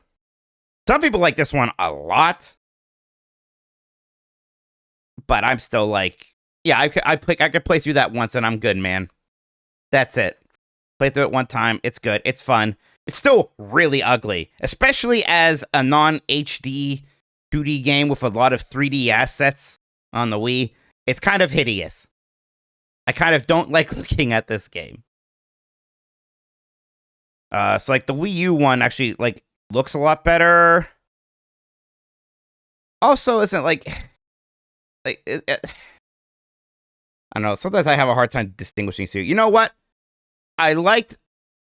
Some people like this one a lot, but I'm still like, yeah, I could play through that once and I'm good, man. That's it. Play through it one time. It's good. It's fun. It's still really ugly, especially as a non-HD 2D game with a lot of 3D assets on the Wii. It's kind of hideous. I kind of don't like looking at this game. So like the Wii U one actually like looks a lot better. Also, isn't like I don't know. Sometimes I have a hard time distinguishing two. You know what? I liked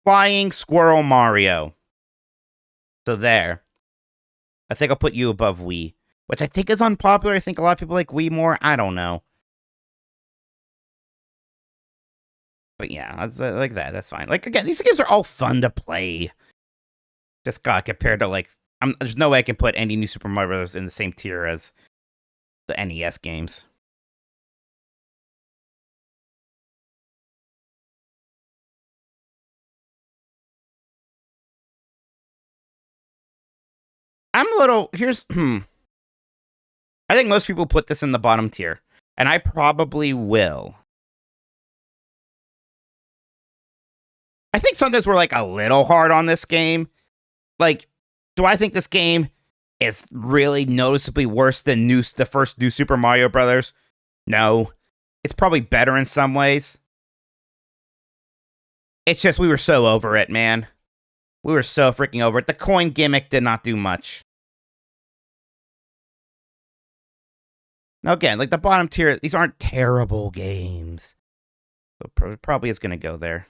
Flying Squirrel Mario. So there. I think I'll put you above Wii, which I think is unpopular. I think a lot of people like Wii more. I don't know. But yeah, it's like that. That's fine. Like, again, these games are all fun to play. Just God, compared to like, there's no way I can put any New Super Mario Bros. In the same tier as the NES games. I'm a little, I think most people put this in the bottom tier, and I probably will. I think sometimes we're like a little hard on this game. Like, do I think this game is really noticeably worse than the first New Super Mario Brothers? No. It's probably better in some ways. It's just we were so over it, man. We were so freaking over it. The coin gimmick did not do much. Now again, like the bottom tier, these aren't terrible games. So probably is going to go there.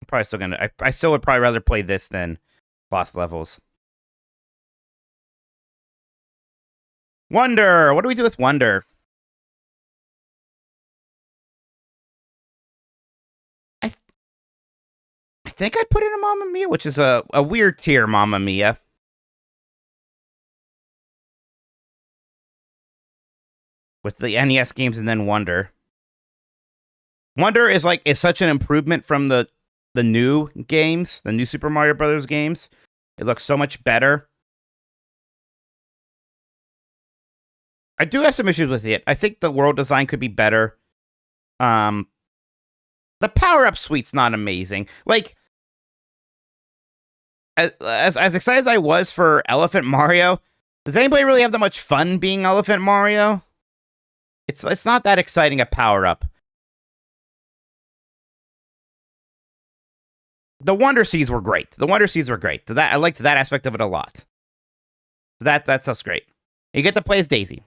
I'm probably still going to... I still would probably rather play this than Lost Levels. Wonder! What do we do with Wonder? I think I'd put it in Mamma Mia, which is a weird tier, Mamma Mia. With the NES games and then Wonder. Wonder is such an improvement from the new games, the new Super Mario Brothers games. It looks so much better. I do have some issues with it. I think the world design could be better. The power-up suite's not amazing. Like, as excited as I was for Elephant Mario, does anybody really have that much fun being Elephant Mario? It's not that exciting a power-up. The Wonder Seeds were great. I liked that aspect of it a lot. So that's great. You get to play as Daisy.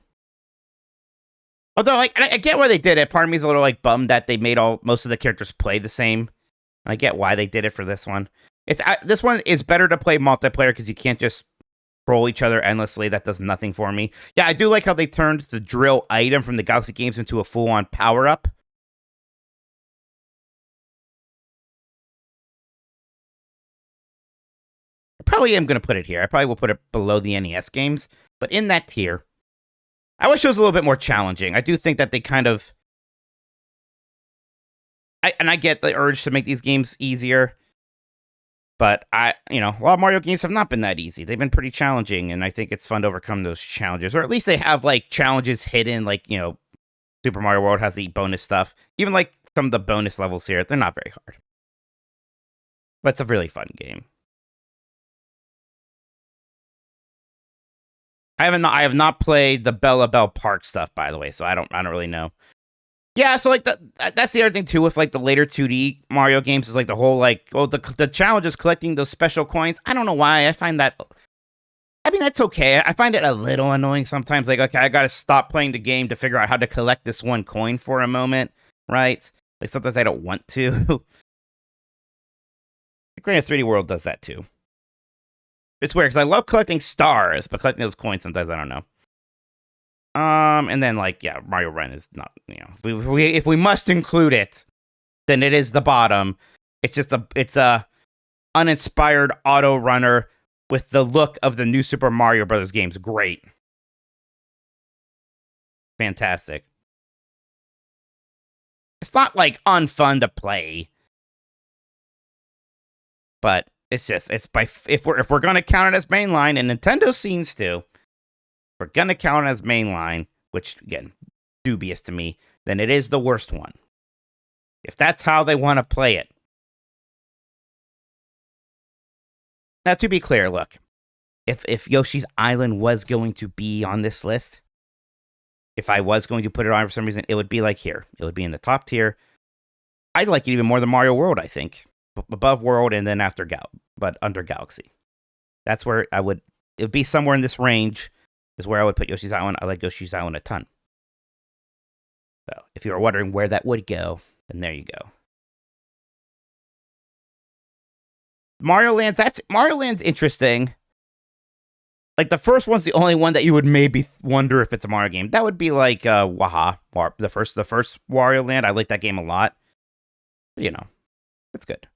Although, like, I get why they did it. Part of me is a little like bummed that they made most of the characters play the same. I get why they did it for this one. This one is better to play multiplayer because you can't just troll each other endlessly. That does nothing for me. Yeah, I do like how they turned the drill item from the Galaxy games into a full-on power-up. I probably am going to put it here. I probably will put it below the NES games, but in that tier. I wish it was a little bit more challenging. I do think that they kind of... I get the urge to make these games easier, but a lot of Mario games have not been that easy. They've been pretty challenging, and I think it's fun to overcome those challenges, or at least they have like challenges hidden, like, Super Mario World has the bonus stuff. Even like some of the bonus levels here, they're not very hard. But it's a really fun game. I have not played the Bella Bell Park stuff, by the way, so I don't really know. Yeah, so like that's the other thing too with like the later 2D Mario games is like the whole like, well, the challenge is collecting those special coins. I don't know why. I find that, I mean, that's okay. I find it a little annoying sometimes. Like, okay, I gotta stop playing the game to figure out how to collect this one coin for a moment, right? Like sometimes I don't want to. Granted, 3D World does that too. It's weird because I love collecting stars, but collecting those coins sometimes I don't know. And then like, yeah, Mario Run is not, if we must include it, then it is the bottom. It's just it's a uninspired auto runner with the look of the new Super Mario Brothers games. Great. Fantastic. It's not like unfun to play, but it's just, if we're gonna count it as mainline, and Nintendo seems to, we're gonna count it as mainline, which again, dubious to me, then it is the worst one. If that's how they want to play it. Now, to be clear, look, if Yoshi's Island was going to be on this list, if I was going to put it on for some reason, it would be like here. It would be in the top tier. I'd like it even more than Mario World, I think. Above World and then after but under Galaxy. That's where I would, it would be somewhere in this range is where I would put Yoshi's Island. I like Yoshi's Island a ton. So if you were wondering where that would go, then there you go. Mario Land's interesting. Like the first one's the only one that you would maybe wonder if it's a Mario game. That would be like Waha, the first Wario Land. I like that game a lot. But, you know, it's good.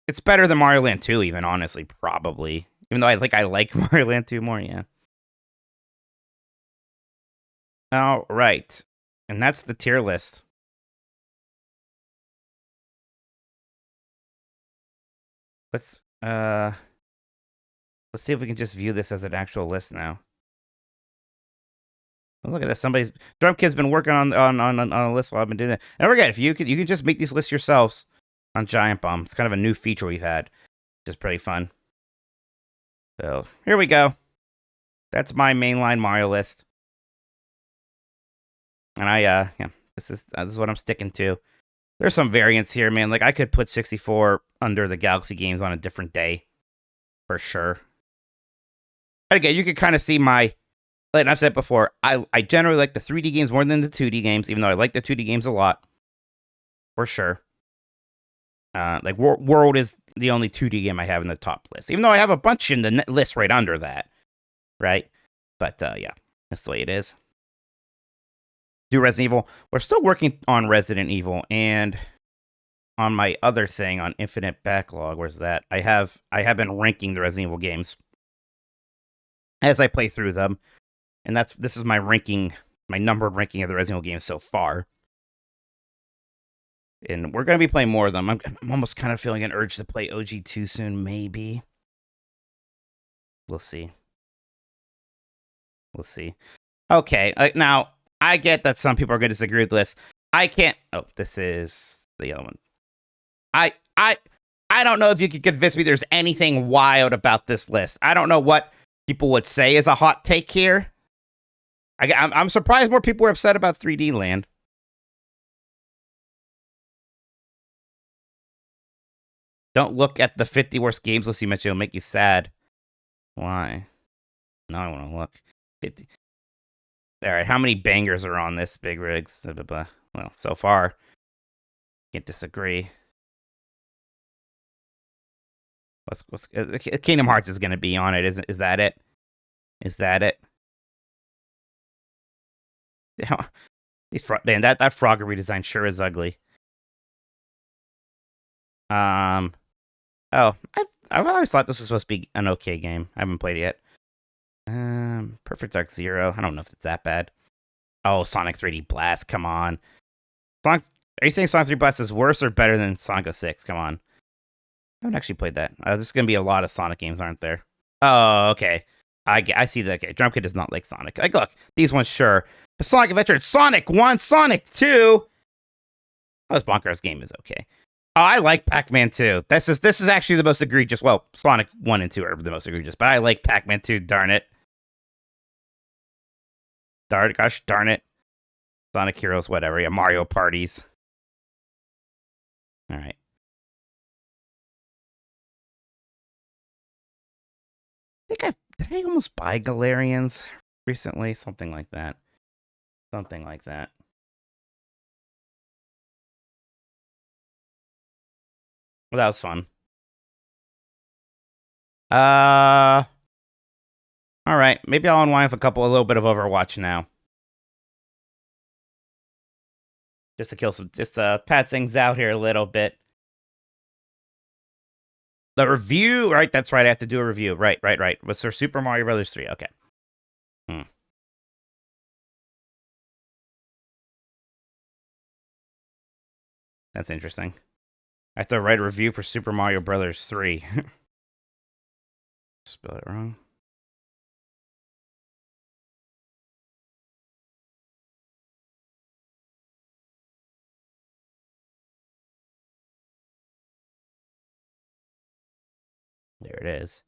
It's better than Mario Land 2, even honestly, probably. Even though I like Mario Land 2 more, yeah. All right, and that's the tier list. Let's see if we can just view this as an actual list now. Oh, look at this. Drum Kid's been working on a list while I've been doing that. And forget, if you can just make these lists yourselves on Giant Bomb. It's kind of a new feature we've had, which is pretty fun. So here we go. That's my mainline Mario list. And yeah, this is what I'm sticking to. There's some variants here, man. Like I could put 64 under the Galaxy games on a different day, for sure. And again, you can kind of see like I've said before, I generally like the 3D games more than the 2D games, even though I like the 2D games a lot, for sure. Like World is the only 2D game I have in the top list, even though I have a bunch in the list right under that, right? But yeah, that's the way it is. Do Resident Evil. We're still working on Resident Evil, and on my other thing on Infinite Backlog, where's that? I have been ranking the Resident Evil games as I play through them, and this is my ranking, my numbered ranking of the Resident Evil games so far. And we're going to be playing more of them. I'm almost kind of feeling an urge to play OG2 soon, maybe. We'll see. We'll see. Okay, now, I get that some people are going to disagree with this. I can't... Oh, this is the other one. I don't know if you could convince me there's anything wild about this list. I don't know what people would say is a hot take here. I'm surprised more people were upset about 3D Land. Don't look at the 50 worst games list you mentioned. It'll make you sad. Why? Now I want to look. 50. All right, how many bangers are on this, Big Rigs? Blah, blah, blah. Well, so far, can't disagree. What's Kingdom Hearts is going to be on it? Is that it? Is that it? Yeah, man, that Frogger redesign sure is ugly. Oh, I've always thought this was supposed to be an okay game. I haven't played it yet. Perfect Dark Zero. I don't know if it's that bad. Oh, Sonic 3D Blast. Come on. Are you saying Sonic 3D Blast is worse or better than Sonic 06? Come on. I haven't actually played that. There's going to be a lot of Sonic games, aren't there? Oh, okay. I see that. Okay, Drumkid does not like Sonic. Like, look, these ones, sure. But Sonic Adventure, Sonic 1, Sonic 2. Oh, this Bonkers game is okay. Oh, I like Pac-Man 2. This is actually the most egregious. Well, Sonic 1 and 2 are the most egregious, but I like Pac-Man 2, darn it. Gosh darn it. Sonic Heroes, whatever. Yeah, Mario Parties. All right. Did I almost buy Galarians recently? Something like that. Something like that. Well, that was fun. All right. Maybe I'll unwind with a little bit of Overwatch now. Just to pad things out here a little bit. The review, right? That's right. I have to do a review. Right. Was for Super Mario Brothers 3. Okay. That's interesting. I have to write a review for Super Mario Brothers 3. Spell it wrong. There it is.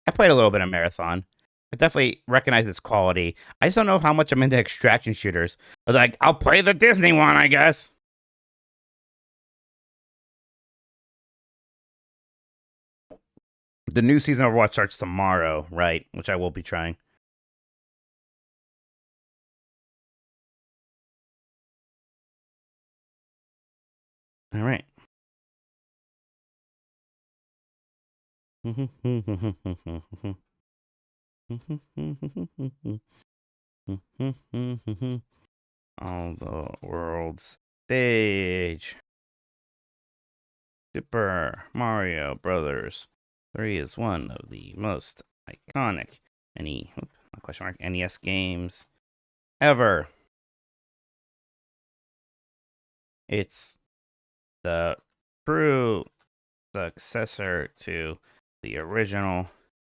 I played a little bit of Marathon. I definitely recognize its quality. I just don't know how much I'm into extraction shooters. But like, I'll play the Disney one, I guess. The new season of Overwatch starts tomorrow, right? Which I will be trying. All right. On the world's stage. Super Mario Brothers 3 is one of the most iconic NES games ever. It's the true successor to the original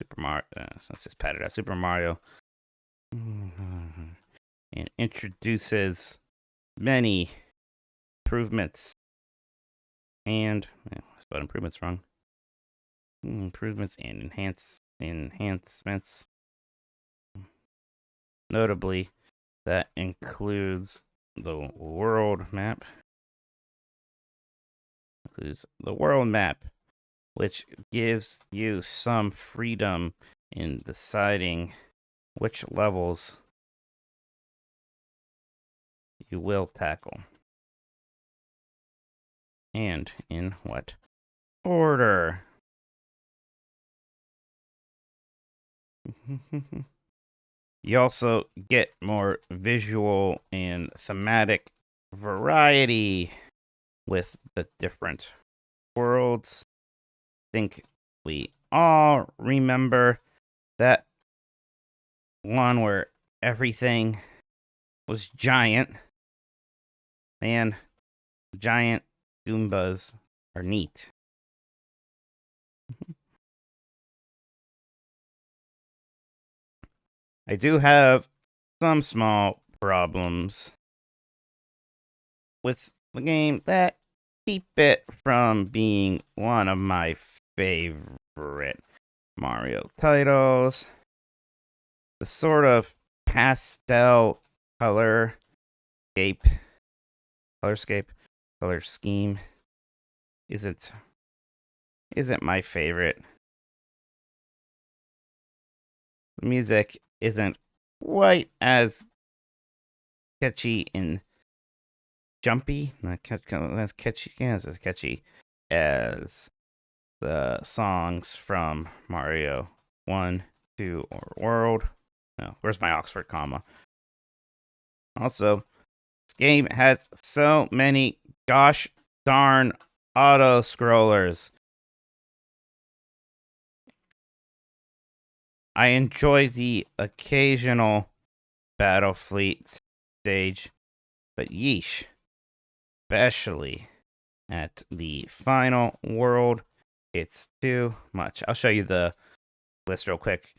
Super Mario. Let's just pat it out. Super Mario, and introduces many improvements and I spelled improvements wrong. Improvements and enhancements. Notably, that includes the world map. Which gives you some freedom in deciding which levels you will tackle and in what order. You also get more visual and thematic variety with the different worlds. I think we all remember that one where everything was giant. Man, giant Goombas are neat. I do have some small problems with the game that keep it from being one of my favorite Mario titles. The sort of pastel color scheme isn't my favorite. The music isn't quite as catchy and jumpy, not as catchy as the songs from Mario 1, 2, or World. No, where's my Oxford comma? Also, this game has so many gosh darn auto scrollers. I enjoy the occasional Battlefleet stage, but yeesh, especially at the final world, it's too much. I'll show you the list real quick.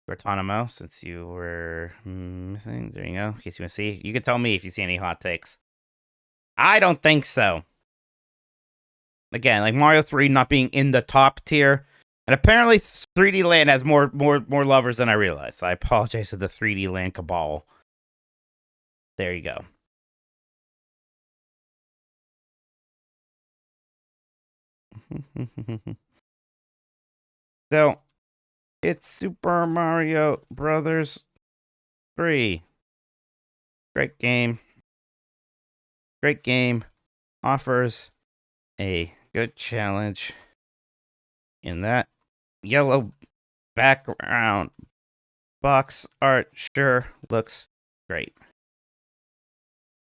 Guantanamo, since you were missing. There you go. In case you want to see. You can tell me if you see any hot takes. I don't think so. Again, like Mario 3 not being in the top tier. And apparently 3D Land has more lovers than I realized. So I apologize to the 3D Land cabal. There you go. So, it's Super Mario Brothers 3. Great game. Great game. Offers a good challenge. In that yellow background, box art sure looks great.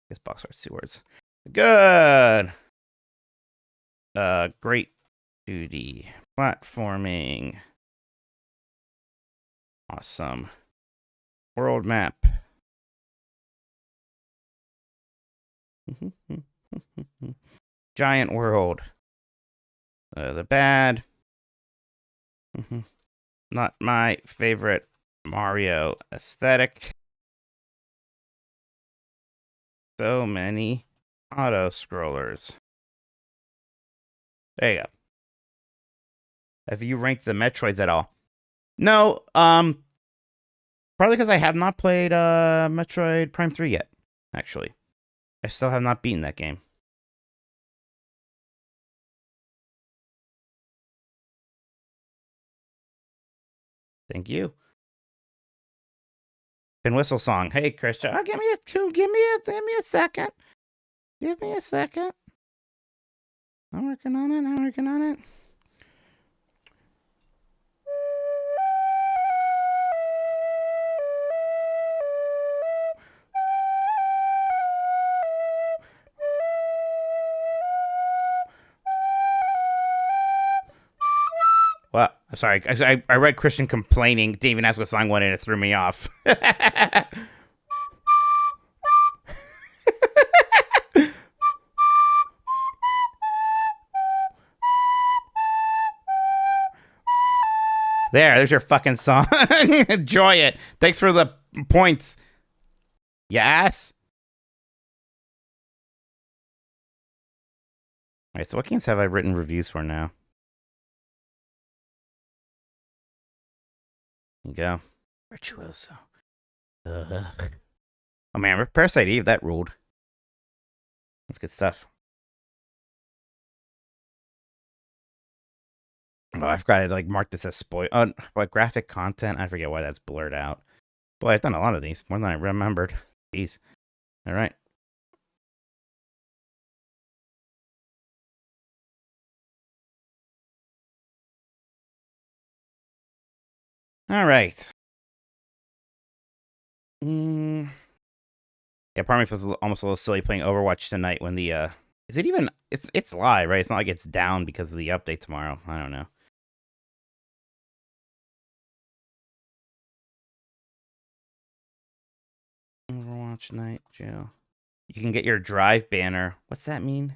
This box art's 2 words. Good. Great 2D platforming. Awesome. World map. Giant world. The bad. Not my favorite Mario aesthetic. So many auto scrollers. There you go. Have you ranked the Metroids at all? No, probably because I have not played Metroid Prime 3 yet, actually. I still have not beaten that game. Thank you. Pin whistle song. Hey, Christian. Oh, give me a second. Give me a second. I'm working on it. What? Sorry, I read Christian complaining. Didn't even ask what song went in. It threw me off. There's your fucking song. Enjoy it. Thanks for the points. Yes. Alright, so what games have I written reviews for now? There you go. Virtuoso. Oh man, Parasite Eve, that ruled. That's good stuff. Oh, I've got to like mark this as spoil. Oh, what graphic content? I forget why that's blurred out. Boy, I've done a lot of these, more than I remembered. Jeez. All right. All right. Yeah, part of me feels almost a little silly playing Overwatch tonight when the is it even it's live, right? It's not like it's down because of the update tomorrow. I don't know. Overwatch night, Joe. You can get your drive banner. What's that mean?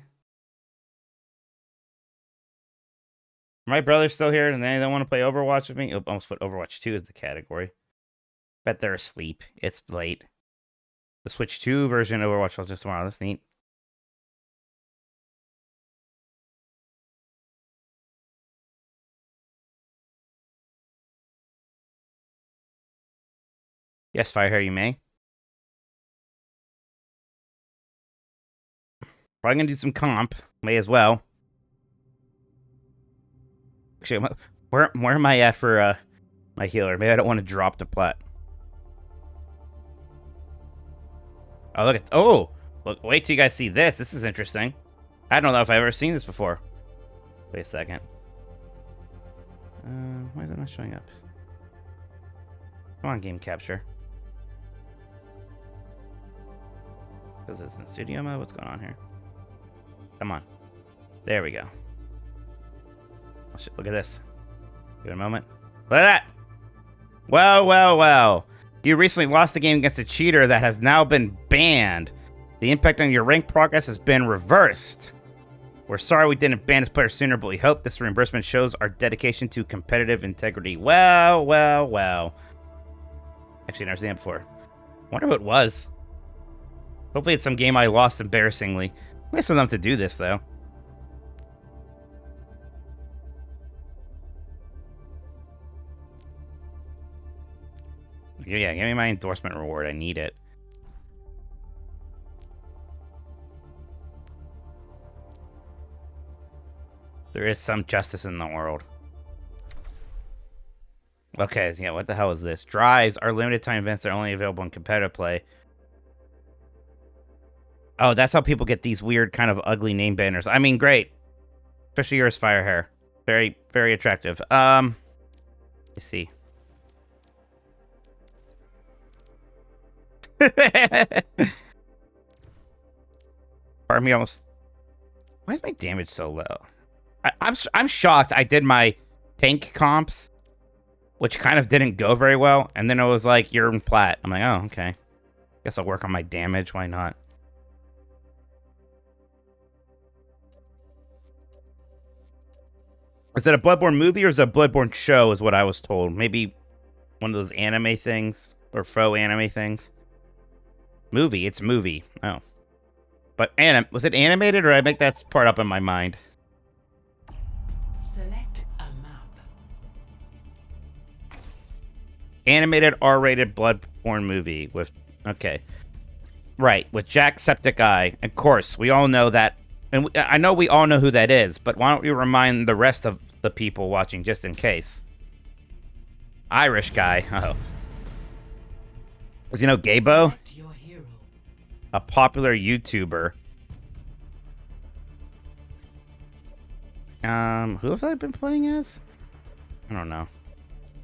My brother's still here and they don't want to play Overwatch with me. Oh, almost put Overwatch 2 as the category. Bet they're asleep. It's late. The Switch 2 version of Overwatch launches tomorrow. That's neat. Yes, Firehair, you may. Probably gonna do some comp. May as well. Actually, where am I at for my healer? Maybe I don't want to drop the plat. Oh, look at... Oh! Look, wait till you guys see this. This is interesting. I don't know if I've ever seen this before. Wait a second. Why is it not showing up? Come on, game capture. Because it's in studio mode? What's going on here? Come on. There we go. Oh, shit, look at this. Give it a moment. Look at that! Well, well, well. You recently lost a game against a cheater that has now been banned. The impact on your rank progress has been reversed. We're sorry we didn't ban this player sooner, but we hope this reimbursement shows our dedication to competitive integrity. Well, well, well. Actually, I've never seen that before. I wonder who it was. Hopefully it's some game I lost embarrassingly. Nice of them to do this, though. Yeah, give me my endorsement reward. I need it. There is some justice in the world. Okay, yeah, what the hell is this? Drives are limited time events that are only available in competitive play. Oh, that's how people get these weird kind of ugly name banners. I mean, great. Especially yours, Firehair. Very, very attractive. Let's see. Part of me almost... Why is my damage so low? I'm shocked. I did my tank comps, which kind of didn't go very well, and then it was like, you're in plat. I'm like, oh, okay. Guess I'll work on my damage. Why not? Is it a Bloodborne movie or is it a Bloodborne show is what I was told. Maybe one of those anime things or faux anime things. Movie. It's movie. Oh. But was it animated or did I make that part up in my mind?
Select a map.
animated R-rated bloodborne movie with okay, right, with Jacksepticeye. Of course, we all know that, and I know we all know who that is. But why don't we remind the rest of the people watching just in case? Irish guy. Oh, does you know Gabo? A popular YouTuber. Who have I been playing as? I don't know.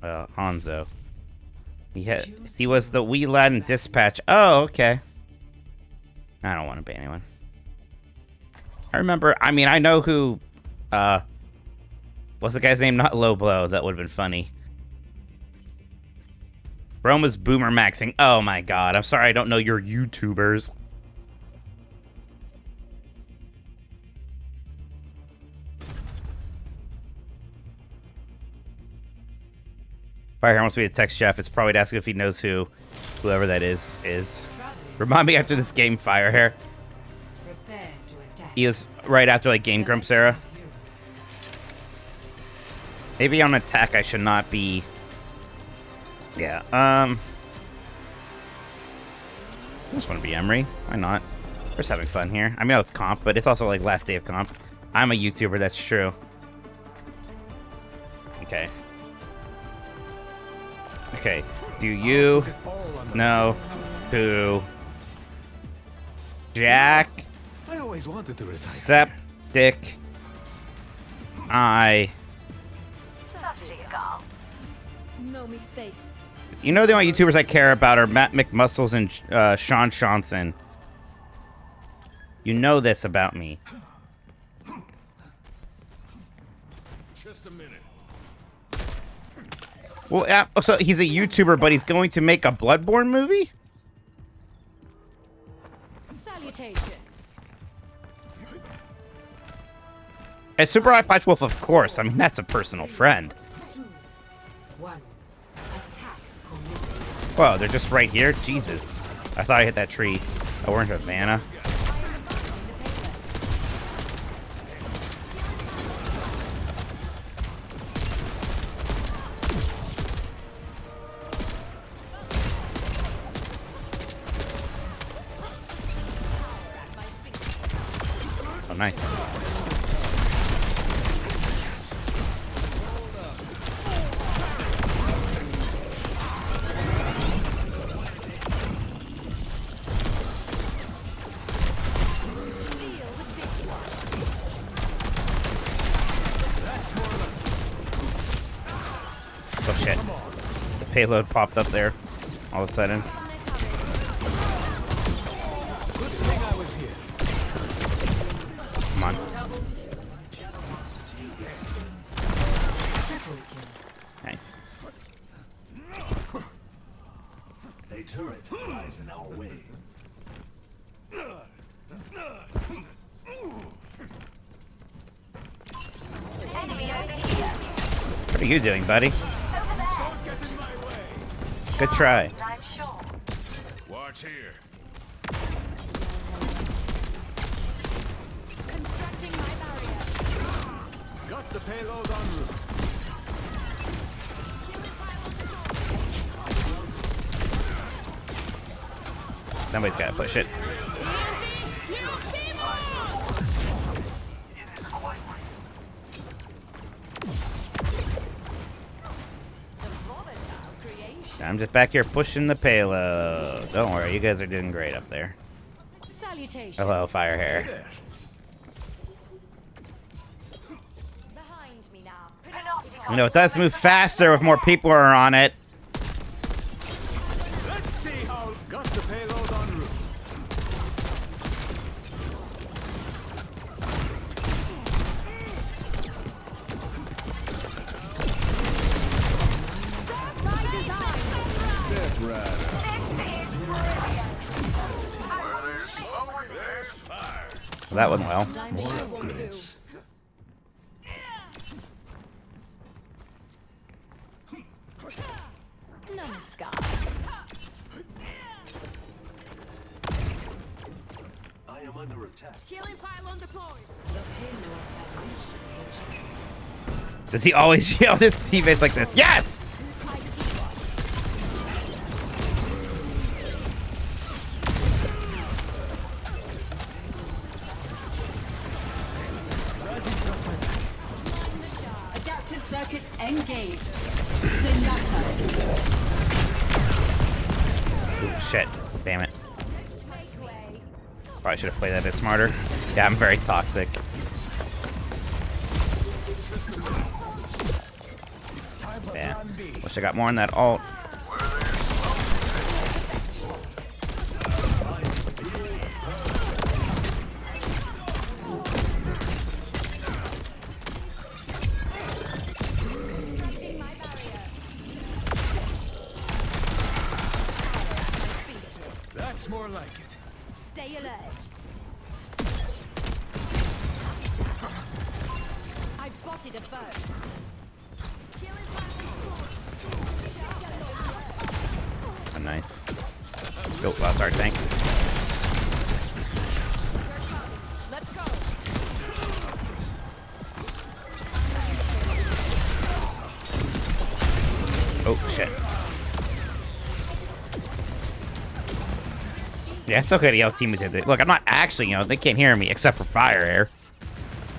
Hanzo. He was the wee lad in Dispatch. Oh, okay. I don't want to be anyone. I remember, I mean, I know who, what's the guy's name? Not Low Blow. That would have been funny. Rome was boomer maxing. Oh my god. I'm sorry I don't know your YouTubers. Firehair wants me to text Jeff. It's probably to ask if he knows who whoever that is. Remind me after this game, Firehair. He was right after like Game Grumps era. Maybe on attack I should not be. Yeah. I just want to be Emery. Why not? We're just having fun here. I mean, it's comp, but it's also like last day of comp. I'm a YouTuber. That's true. Okay. Okay, do you know who Jack Septic I?
No mistakes.
You know the only YouTubers I care about are Matt McMuscles and Sean Johnson. You know this about me.
Just a minute.
Well, so he's a YouTuber, but he's going to make a Bloodborne movie?
Salutations.
A Super Eye Patch Wolf, of course. I mean, that's a personal friend. Whoa, they're just right here? Jesus. I thought I hit that tree. Oh, we're in Havana. Oh, nice. Oh shit. The payload popped up there all of a sudden. Come on. Nice.
A turret lies in our way.
What are you doing, buddy? Good try.
Watch here.
Constructing my barrier.
Got the payload en route.
Somebody's gotta push it. I'm just back here pushing the payload. Don't worry, you guys are doing great up there.
Salutations.
Hello, Firehair.
Behind me now.
You know, it does move faster with more people are on it.
Let's see how got the payload en route.
My design.
Step right.
Well, that went well.
More upgrades.
Namaskar.
I am under attack.
Healing pylon deployed.
Does he always yell at his teammates like this? Yes!
Circuits engaged. Zenyatta.
Ooh, shit. Damn it.
Make way.
Probably should have played that a bit smarter. Yeah, I'm very toxic. Yeah. Wish I got more on that ult.
That's more like it.
Stay alert. I've spotted a foe.
Oh, nice. Oh, lost our tank.
Let's go.
Oh, shit. Yeah, it's okay to yell teammates at it. Look, I'm not actually, they can't hear me except for fire air.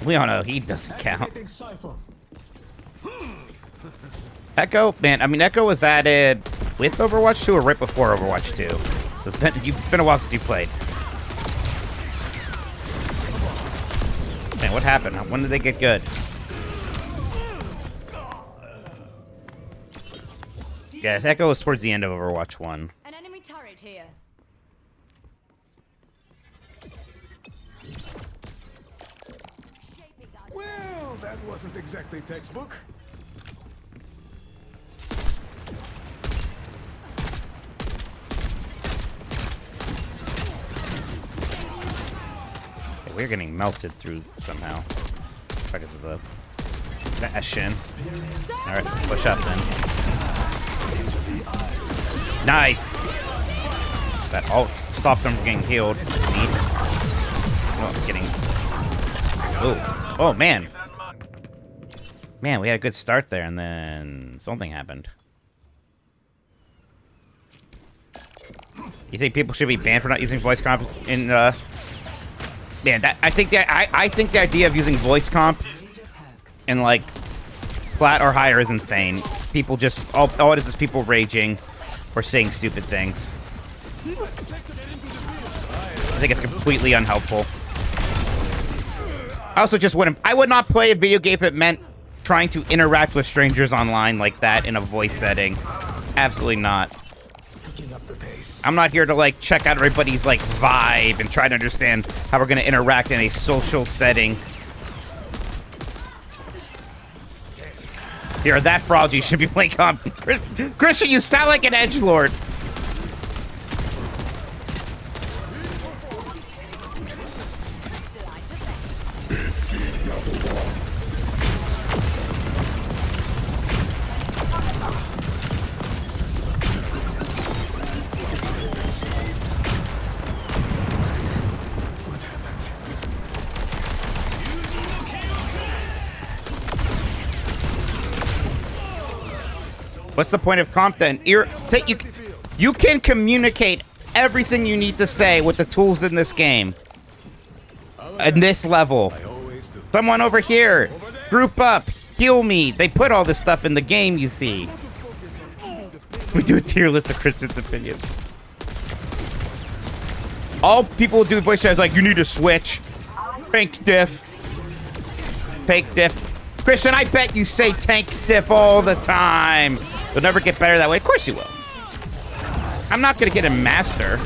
We all know he doesn't count.
Activating Cypher.
Echo, man, I mean, Echo was added with Overwatch 2 or right before Overwatch 2? It's been a while since you played. Man, what happened? When did they get good? Yeah, Echo was towards the end of Overwatch 1.
An enemy turret here.
Well, that wasn't exactly textbook.
Okay, we're getting melted through somehow. Because of the Ashen. Alright, push up then. Nice! That ult stopped them from getting healed. Neat. Oh, I'm getting... Oh, oh man. Man, we had a good start there, and then something happened. You think people should be banned for not using voice comp in, Man, I think the idea of using voice comp in, like, flat or higher is insane. People just... All it is people raging or saying stupid things. I think it's completely unhelpful. I also just wouldn't... I would not play a video game if it meant trying to interact with strangers online like that in a voice setting. Absolutely not. I'm not here to, like, check out everybody's, like, vibe and try to understand how we're going to interact in a social setting. You're that fraud, you should be playing comp. Christian, you sound like an edgelord. What's the point of comp then? You can communicate everything you need to say with the tools in this game. At this level. Someone over here. Group up. Heal me. They put all this stuff in the game, you see. We do a tier list of Christian's opinions. All people do voice chat is like, you need to switch. Tank diff. Fake diff. Christian, I bet you say tank diff all the time. You'll never get better that way. Of course you will. I'm not going to get a master.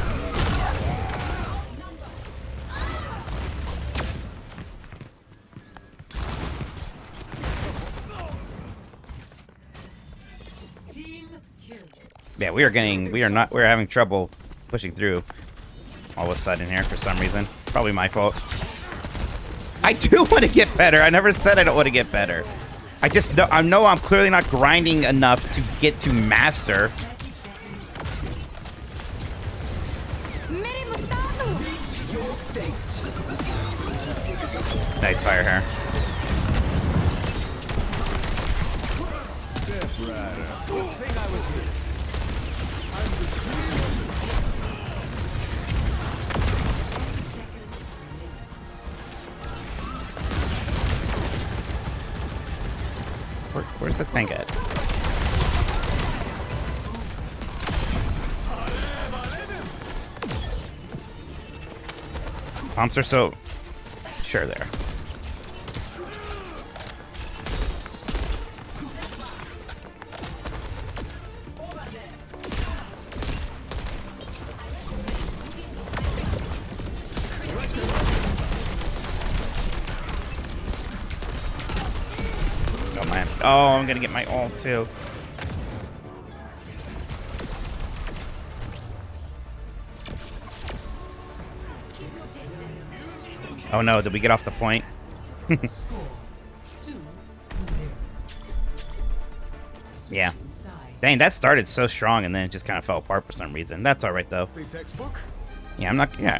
Yeah, we're having trouble pushing through all of a sudden here for some reason. Probably my fault. I do want to get better. I never said I don't want to get better. I know I'm clearly not grinding enough to get to master. Nice fire here. Where's the tank at? Pumps are so... Sure there. Oh, man. Oh, I'm gonna get my ult, too. Oh no, did we get off the point? Yeah. Dang, that started so strong and then it just kind of fell apart for some reason. That's alright though. Yeah, I'm not... Yeah.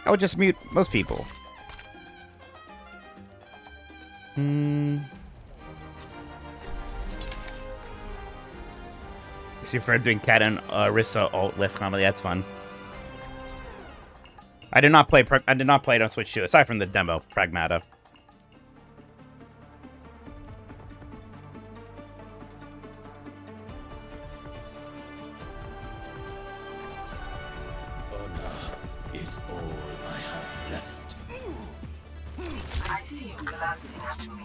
I would just mute most people. See if we're doing Cat and Rissa ult lift combo. That's fun. I did not play it on Switch 2, aside from the demo, Pragmata.
Honor is all I have left.
I see you glancing at me.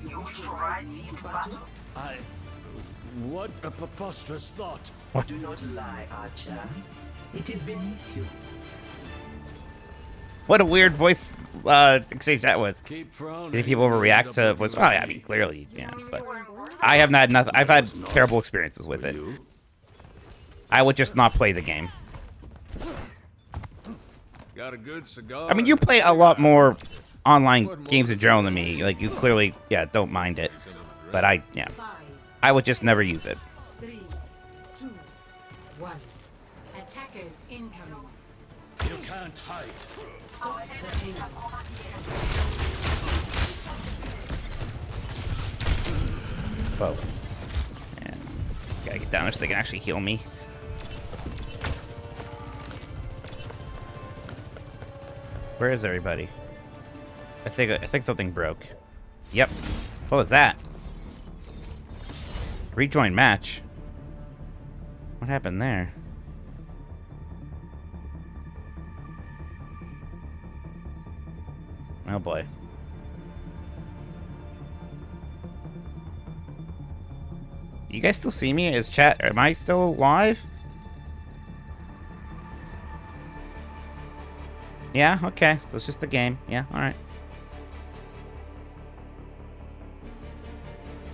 You wish to ride me into battle?
What a preposterous thought.
Do not lie, Archer. It is beneath you.
What a weird voice exchange that was.
Keep frowning.
Did people overreact to voice? Oh, yeah, I mean, clearly, yeah. But I have not nothing. I've had terrible experiences with it. I would just not play the game.
Got a good cigar.
I mean, you play a lot more online games in general than me. Like, you clearly, yeah, don't mind it. But yeah. I would just never use it.
3, 2, 1. Attackers incoming.
You can't hide.
Stop the payload.
Whoa. And gotta get down there so they can actually heal me. Where is everybody? I think something broke. Yep. What was that? Rejoin match. What happened there? Oh boy. You guys still see me? Is chat? Am I still live? Yeah, okay. So it's just a game. Yeah, alright.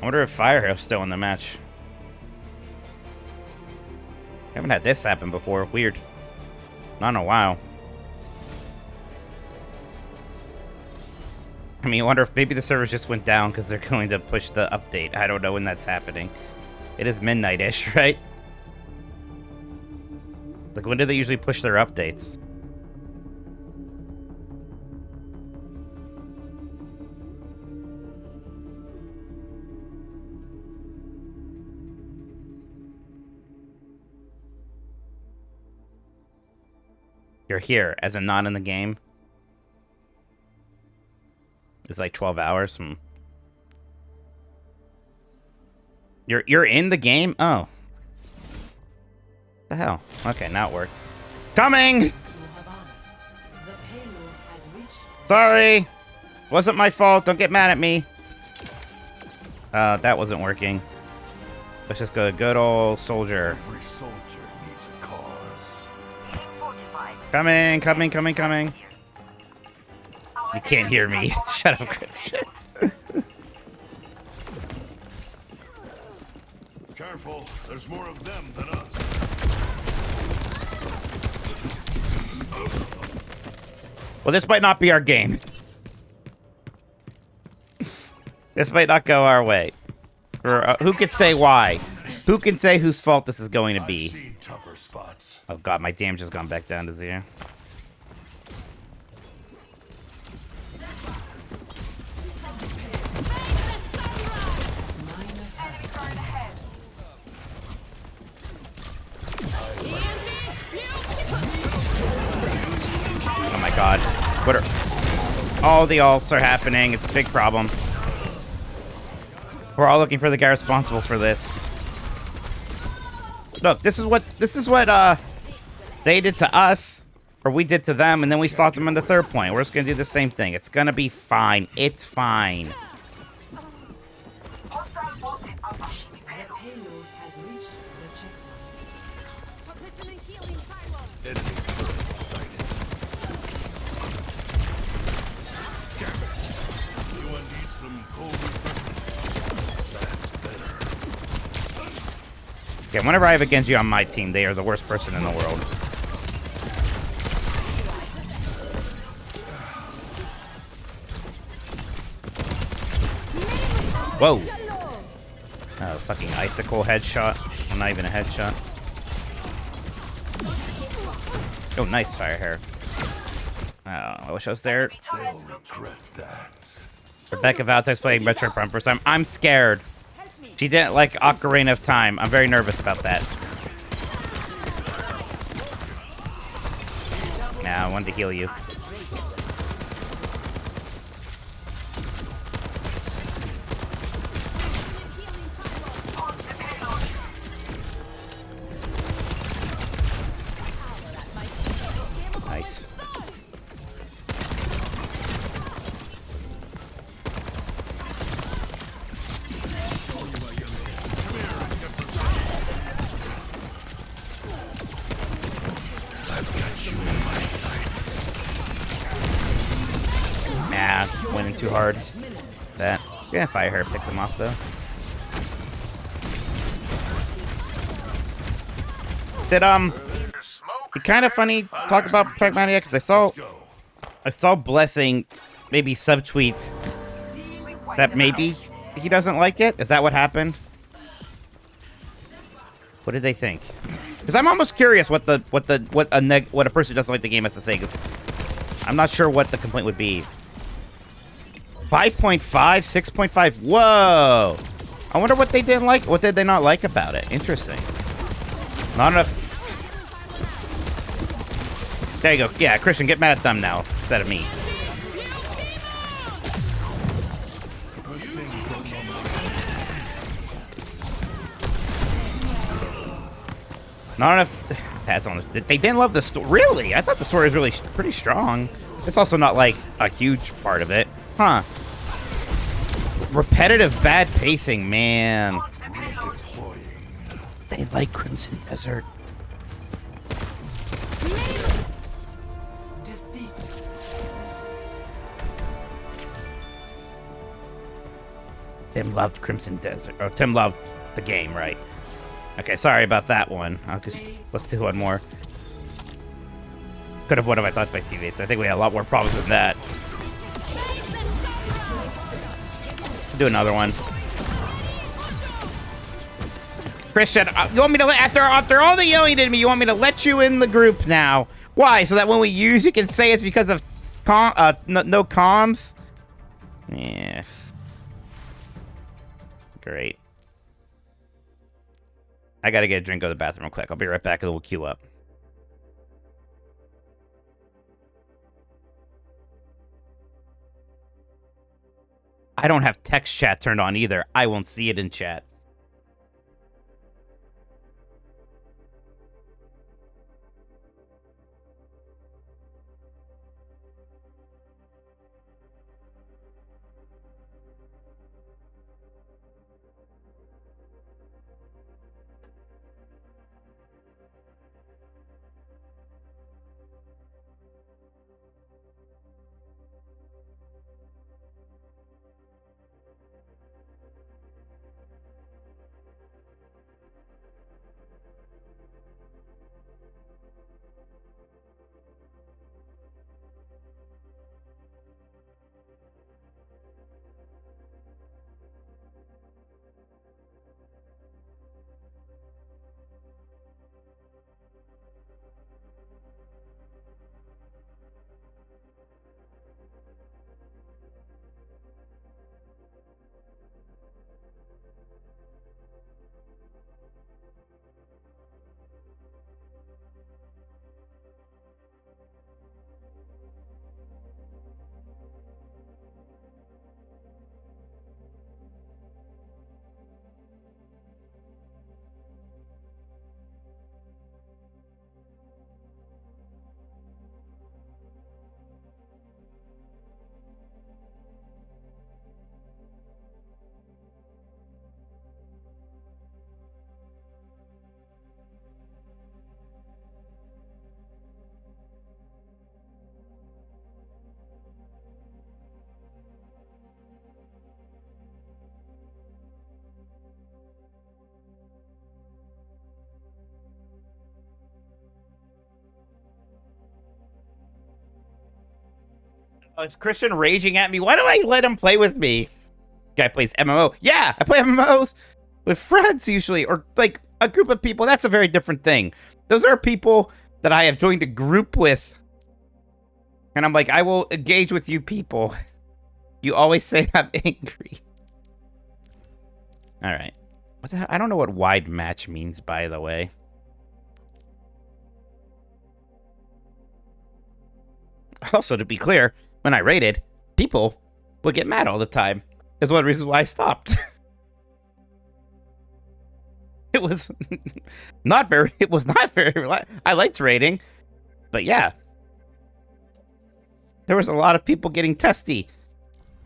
I wonder if Firehair's still in the match. Haven't had this happen before. Weird. Not in a while. I mean, I wonder if maybe the servers just went down because they're going to push the update. I don't know when that's happening. It is midnight-ish, right? Like, when do they usually push their updates? You're here, as in not in the game. It's like 12 hours. You're in the game? Oh. What the hell? Okay, now it works. Coming! Sorry! Wasn't my fault, don't get mad at me. That wasn't working. Let's just go good old soldier.
Every soldier needs a cause.
Coming, coming, coming, coming. You can't hear me. Shut up, Christian.
Careful, there's more of them than us.
Well, this might not be our game. This might not go our way. Or who could say why? Who can say whose fault this is going to be?
I've seen tougher spots.
Oh god, my damage has gone back down to 0. Oh my god. What are... All the ults are happening. It's a big problem. We're all looking for the guy responsible for this. Look, this is what they did to us, or we did to them, and then we stopped them on the third point. We're just gonna do the same thing. It's gonna be fine. It's fine.
Hostile boosted ambush
The
payload.
payload has reached the checkpoint.
Positioning healing pylon.
Enemy turret sighted. Damn it. Anyone need some cold refreshment? That's better.
Yeah, whenever I have a Genji on my team, they are the worst person in the world. Whoa. Oh, fucking icicle headshot. Well, not even a headshot. Oh, nice fire hair. Oh, I wish I was there.
They'll regret that.
Rebecca Valtex playing Metroid Prime first time. I'm scared. She didn't like Ocarina of Time. I'm very nervous about that. Nah, I wanted to heal you. Nice.
I've got you in my sights.
Nah, went in too hard. That. Yeah, fire her. Pick them off though. It kind of funny talk about Pragmatia because I saw Blessing maybe subtweet that maybe he doesn't like it. Is that what happened? What did they think? Because I'm almost curious what a person who doesn't like the game has to say. Because I'm not sure what the complaint would be. 5.5, 6.5. Whoa! I wonder what they didn't like. What did they not like about it? Interesting. Not enough. There you go. Yeah, Christian, get mad at them now instead of me. Not enough. That's on. They didn't love the story. Really? I thought the story was really pretty strong. It's also not like a huge part of it, huh? Repetitive bad pacing, man. They like Crimson Desert. Tim loved Crimson Desert. Oh, Tim loved the game, right? Okay, sorry about that one. Let's do one more. Could have one of my thoughts by teammates. I think we had a lot more problems than that. Do another one. Christian, you want me to after all the yelling you did to me, you want me to let you in the group now? Why? So that when we use, you can say it's because of no comms? Yeah. Great. I gotta get a drink, go to the bathroom real quick. I'll be right back and we'll queue up. I don't have text chat turned on either. I won't see it in chat. Oh, is Christian raging at me? Why do I let him play with me? Guy plays MMO. Yeah, I play MMOs with friends usually, or like a group of people. That's a very different thing. Those are people that I have joined a group with. And I'm like, I will engage with you people. You always say I'm angry. All right. What the hell? I don't know what wide match means, by the way. Also, to be clear, when I raided, people would get mad all the time. That's one of the reasons why I stopped. It was not very, I liked raiding, but yeah. There was a lot of people getting testy.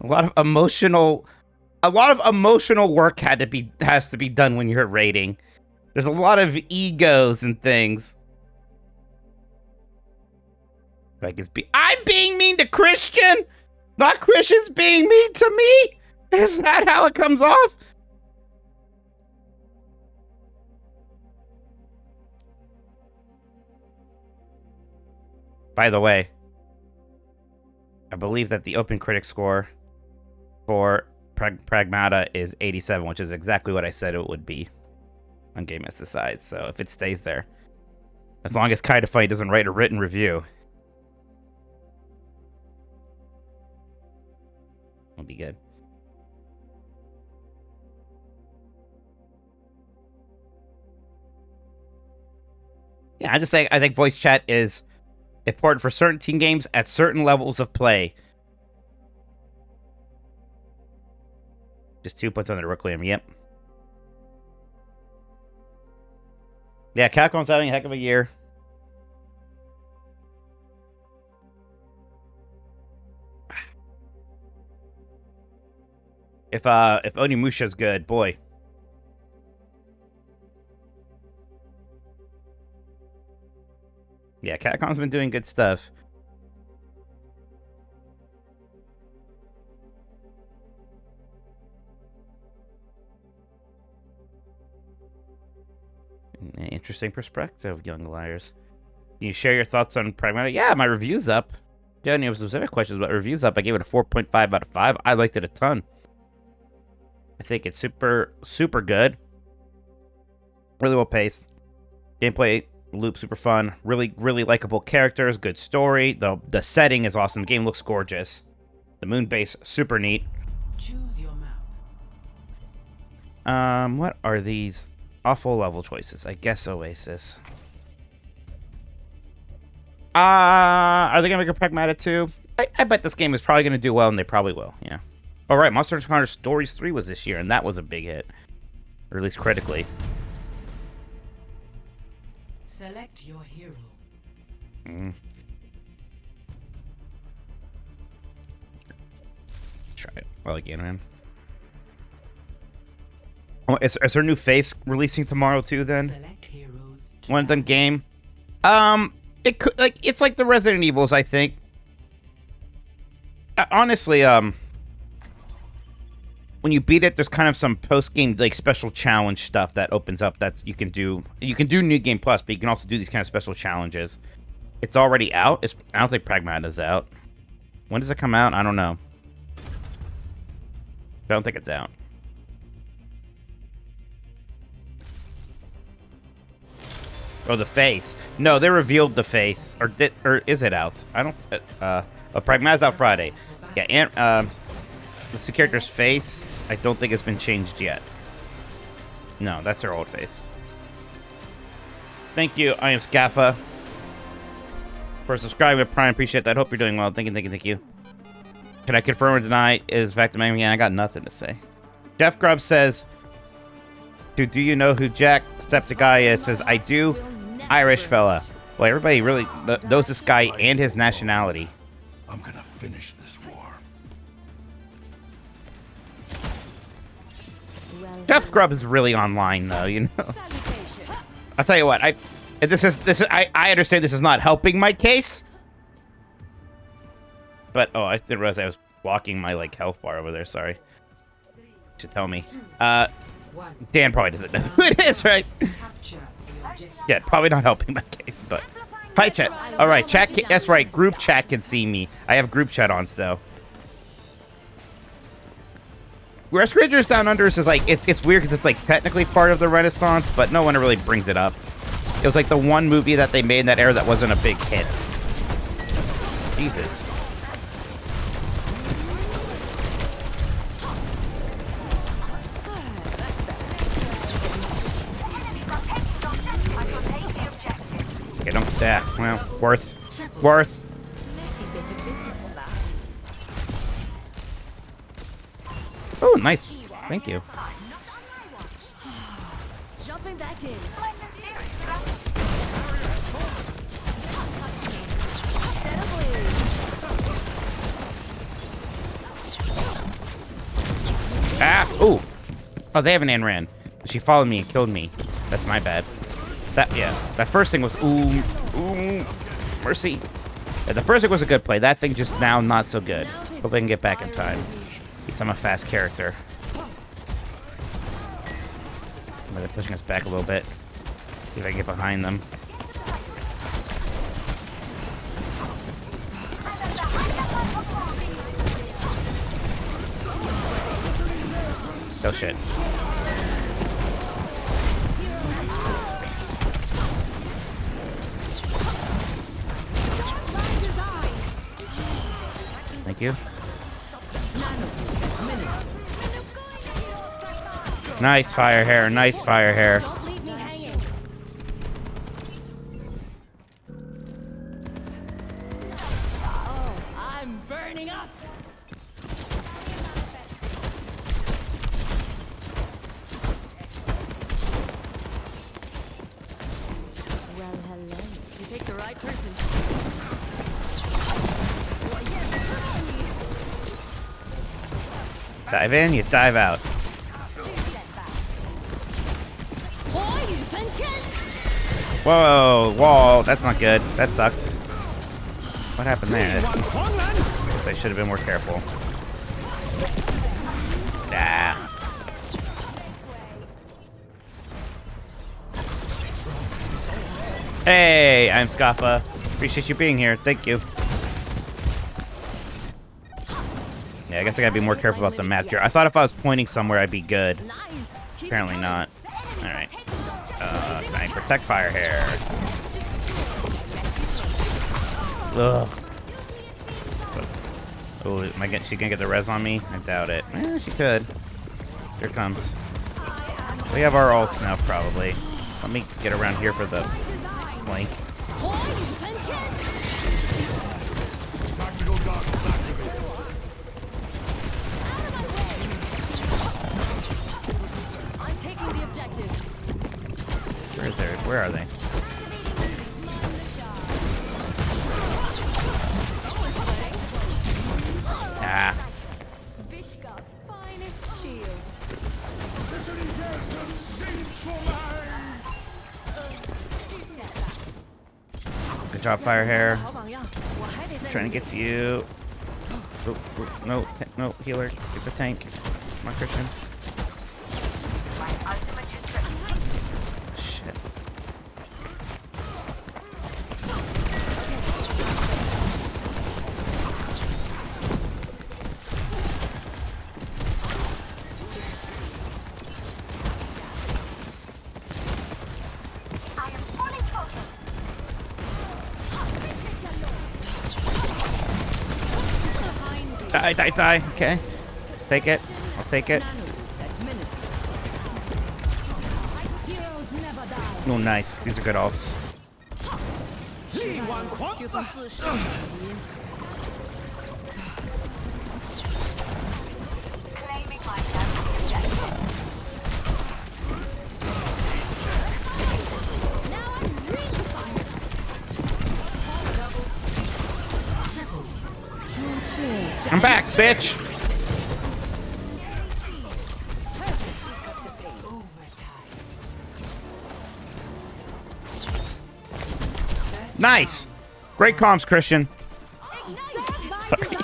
A lot of emotional work has to be done when you're raiding. There's a lot of egos and things. Like I'm being mean to Christian, not Christian's being mean to me. Is that how it comes off? By the way, I believe that the open critic score for Pragmata is 87, which is exactly what I said it would be on Game As Decides. So if it stays there, as long as Kinda Funny doesn't write a written review, it'll be good. Yeah, I'm just saying, I think voice chat is important for certain team games at certain levels of play. Just 2 points on the Requiem, yep. Yeah, Capcom's having a heck of a year. If Onimusha's good, boy. Yeah, Capcom's been doing good stuff. An interesting perspective, young liars. Can you share your thoughts on Pragmatic? Yeah, my review's up. If you have any specific questions about reviews up, I gave it a 4.5 out of 5. I liked it a ton. I think it's super, super good. Really well paced. Gameplay loop super fun. Really, really likable characters. Good story. The setting is awesome. The game looks gorgeous. The moon base, super neat.
Choose your map.
What are these awful level choices? I guess Oasis. Are they gonna make a Pragmata 2? I bet this game is probably gonna do well, and they probably will. Yeah. All right, Monster Hunter Stories 3 was this year, and that was a big hit, or at least critically.
Select your hero.
Try it. I like Anaman. Oh, is there a new face releasing tomorrow too? Then
Select heroes.
one done game. It could it's like the Resident Evils. I think. Honestly, when you beat it, there's kind of some post-game like special challenge stuff that opens up. That's you can do New Game Plus, but you can also do these kind of special challenges. It's already out. I don't think Pragmata's out. When does it come out? I don't know. I don't think it's out. Oh, the face. No, they revealed the face. Or is it out? I don't... Pragmata's out Friday. Yeah, and, the character's face, I don't think it's been changed yet. No, that's her old face. Thank you, I am Scaffa, for subscribing to Prime. Appreciate that. Hope you're doing well. Thank you. Can I confirm or deny? Is fact of man? I got nothing to say. Jeff Grubb says, do you know who Jack Septiceye is? Says, I do. Irish fella. Well, everybody really knows this guy and his nationality.
I'm gonna finish this war.
Jeff Grubb is really online, though, you know.
Salutations.
I'll tell you what. I understand this is not helping my case. But I didn't realize I was blocking my health bar over there. Sorry. Should tell me. Dan probably doesn't know who it is, right?
Capture the objective.
Yeah, probably not helping my case, but Hi, chat. All right, chat. That's right. Group chat can see me. I have group chat on still. Rescue Rangers Down Under is like it's weird because it's like technically part of the Renaissance, but no one really brings it up. It was like the one movie that they made in that era that wasn't a big hit. Jesus. Okay, don't. Yeah, well, worth.
Messy bit of business, that.
Oh, nice. Thank you.
Jumping back in.
Ah! Ooh! Oh, they have an Ayn Rand. She followed me and killed me. That's my bad. That first thing was ooh, mercy. Yeah, the first thing was a good play. That thing just now not so good. Hope I can get back in time. At least I'm a fast character. But they're pushing us back a little bit. See if I can get behind them. Oh shit. Thank you. Nice fire hair, nice fire hair.
Don't leave me hanging. Oh, I'm burning up. Well, hello. You picked the right person.
Dive in, you dive out. Whoa, wall, that's not good. That sucked. What happened there? Guess I should have been more careful. Ah. Hey, I'm Scaffa. Appreciate you being here. Thank you. Yeah, I guess I gotta be more careful about the map here. I thought if I was pointing somewhere, I'd be good. Apparently not. Alright. Can I protect fire hair? Ugh. Oh, she gonna get the res on me? I doubt it. Eh, she could. Here it comes. We have our ults now, probably. Let me get around here for the flank.
Tactical goggles activated.
I'm taking the objective.
Where are they? Ah.
Vishka's finest shield.
Good job, fire hair.
好榜样，我还得再
Trying to get to you. Oh, no, healer. Get the tank. Come on, Christian. Shit. Die. Okay. Take it. I'll take it.
Heroes never die.
Oh, nice. These are good ults.
就算自食反敌。
I'm back, bitch. Nice. Great comms, Christian. Sorry.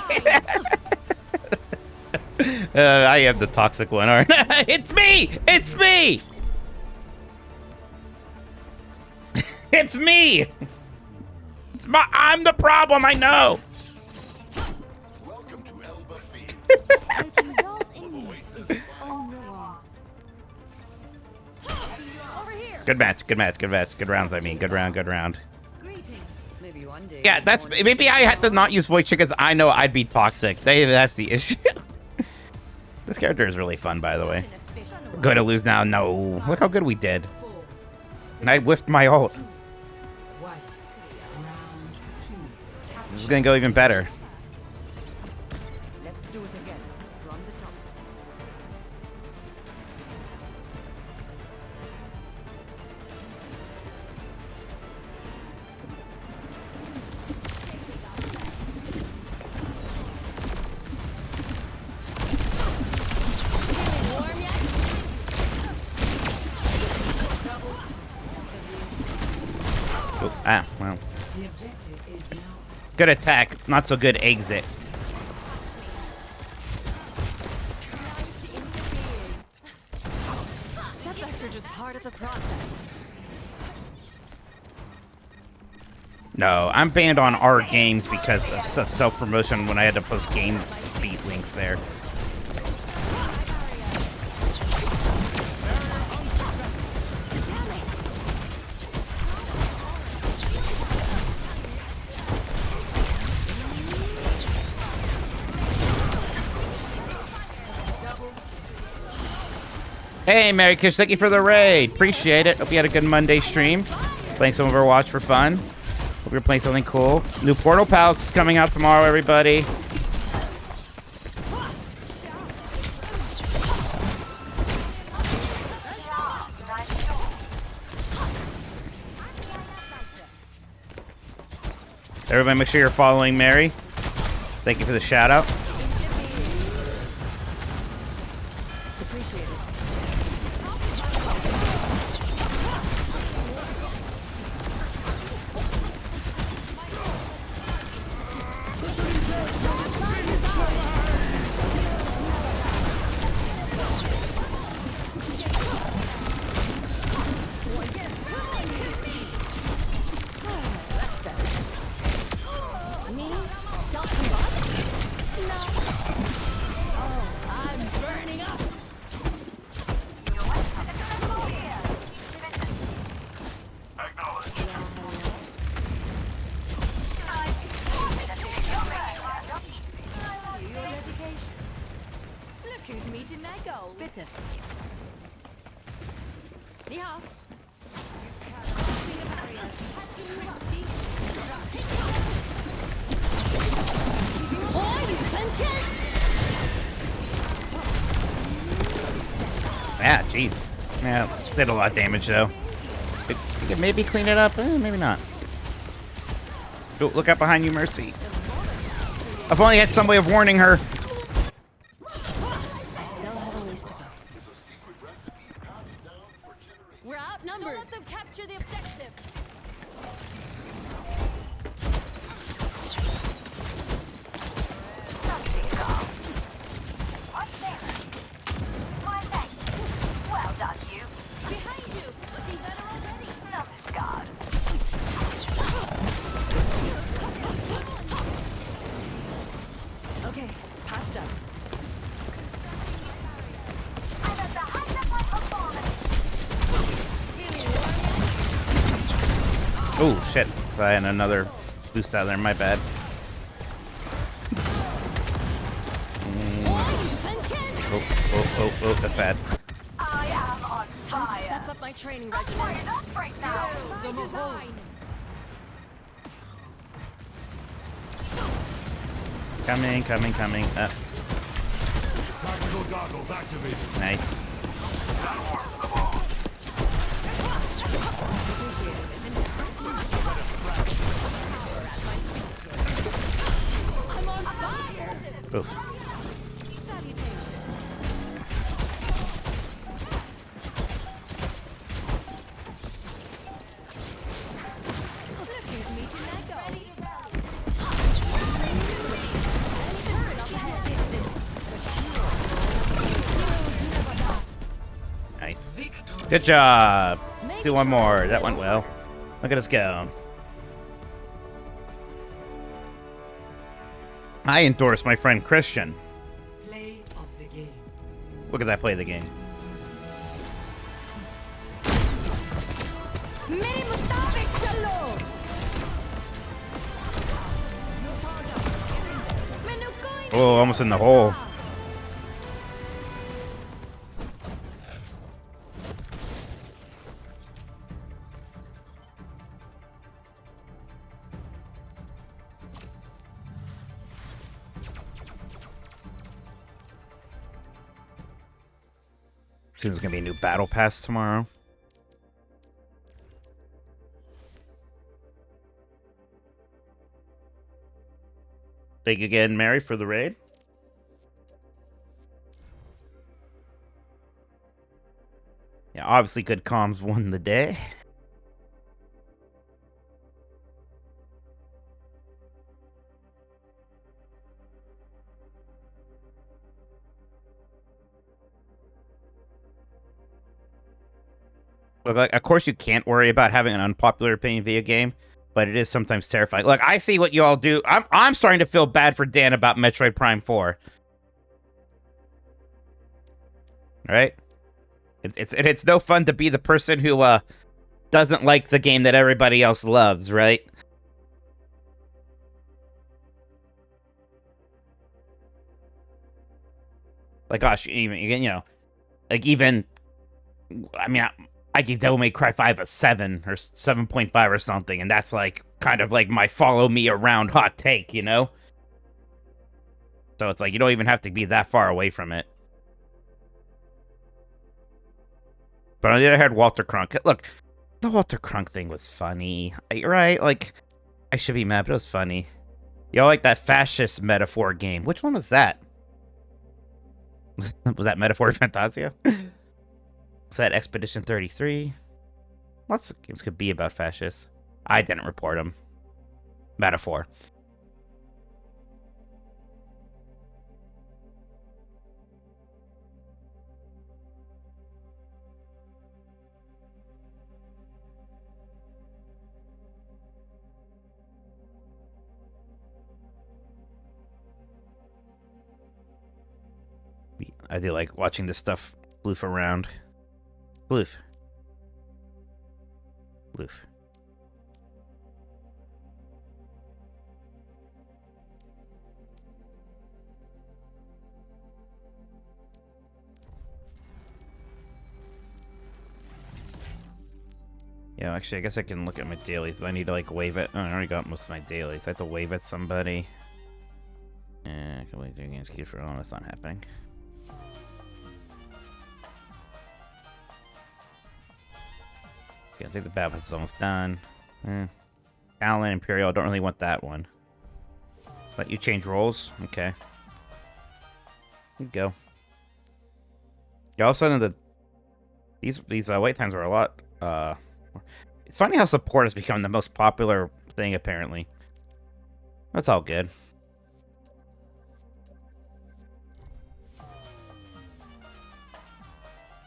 I have the toxic one, aren't I? It's me! It's me! It's me! I'm the problem. I know.
Welcome to Elba Field.
Breaking those in me is its own reward. Over here.
Good match. Good match. Good match. Good rounds. I mean, good round. Good round.
Greetings.
Maybe one day.
Yeah, that's maybe I had to not use voice chat because I know I'd be toxic. That's the issue. This character is really fun, by the way. We're going to lose now. No. Look how good we did. And I whiffed my ult.
One. Round two.
This is going to go even better.
Let's do it again. From the top.
Oh, ah, well.
The objective is now.
Good attack. Not so good exit.
Setbacks are just part of the process.
No, I'm banned on our games because of self-promotion when I had to post game beat links there. Hey, Mary Kish, thank you for the raid. Appreciate it. Hope you had a good Monday stream. Playing some Overwatch for fun. Hope you're playing something cool. New Portal Palace is coming out tomorrow, everybody. Everybody make sure you're following Mary. Thank you for the shout out.
Me? Self-combust? No. Oh, I'm burning up. Your education. Look who's meeting their goals.
Bitte.
Ni hao.
Yeah, jeez. Yeah, did a lot of damage though. You could maybe clean it up, maybe not. Oh, look out behind you, Mercy. I've only had some way of warning her.
I still have a ways to go. We're outnumbered. Don't let them capture the objective.
Well done, you.
Behind you. Looking better already.
Nothing's guard.
Okay, patched up.
I'm at the height of my performance.
Oh, shit. I had another boost out there, my bad. Oh, that's bad.
I am on fire.
Step up my training regimen.
Fired up right now.
By design.
Coming.
Tactical goggles activated.
Nice.
I'm on fire.
Oof.
Salutations. Look who's meeting their goals. Turret up ahead distance. Heroes never die.
Nice. Good job. Do one more. That went well. Look at us go. I endorse my friend Christian.
Play of the game.
Look at that play of the game.
मेरे मुताबिक चलो मैंने कोई नहीं
Oh, almost in the hole. Soon there's gonna be a new battle pass tomorrow. Thank you again, Mary, for the raid. Yeah, obviously good comms won the day. Look, like, of course you can't worry about having an unpopular opinion video game, but it is sometimes terrifying. Look, I see what you all do. I'm starting to feel bad for Dan about Metroid Prime 4. Right? It's no fun to be the person who doesn't like the game that everybody else loves, right? Like, gosh, even like even, I mean, I gave Devil May Cry 5 a 7 or 7.5 or something, and that's like kind of like my follow me around hot take, you know? So it's like you don't even have to be that far away from it. But on the other hand, Walter Crunk. Look, the Walter Crunk thing was funny, right? Like, I should be mad, but it was funny. Y'all like that fascist metaphor game. Which one was that? Was that Metaphor Fantasia? Was that Expedition 33? Lots of games could be about fascists. I didn't report them. Metaphor. I do like watching this stuff bloof around. Bloof. Bloof. Yeah, actually, I guess I can look at my dailies. I need to, like, wave it. Oh, I already got most of my dailies. I have to wave at somebody. I can wait against queue for... Oh, that's not happening. Okay, I think the battle is almost done. Allen, Imperial, I don't really want that one. Let you change roles? Okay. Here you go. Yeah, all of a sudden, these wait times are a lot... It's funny how support has become the most popular thing, apparently. That's all good.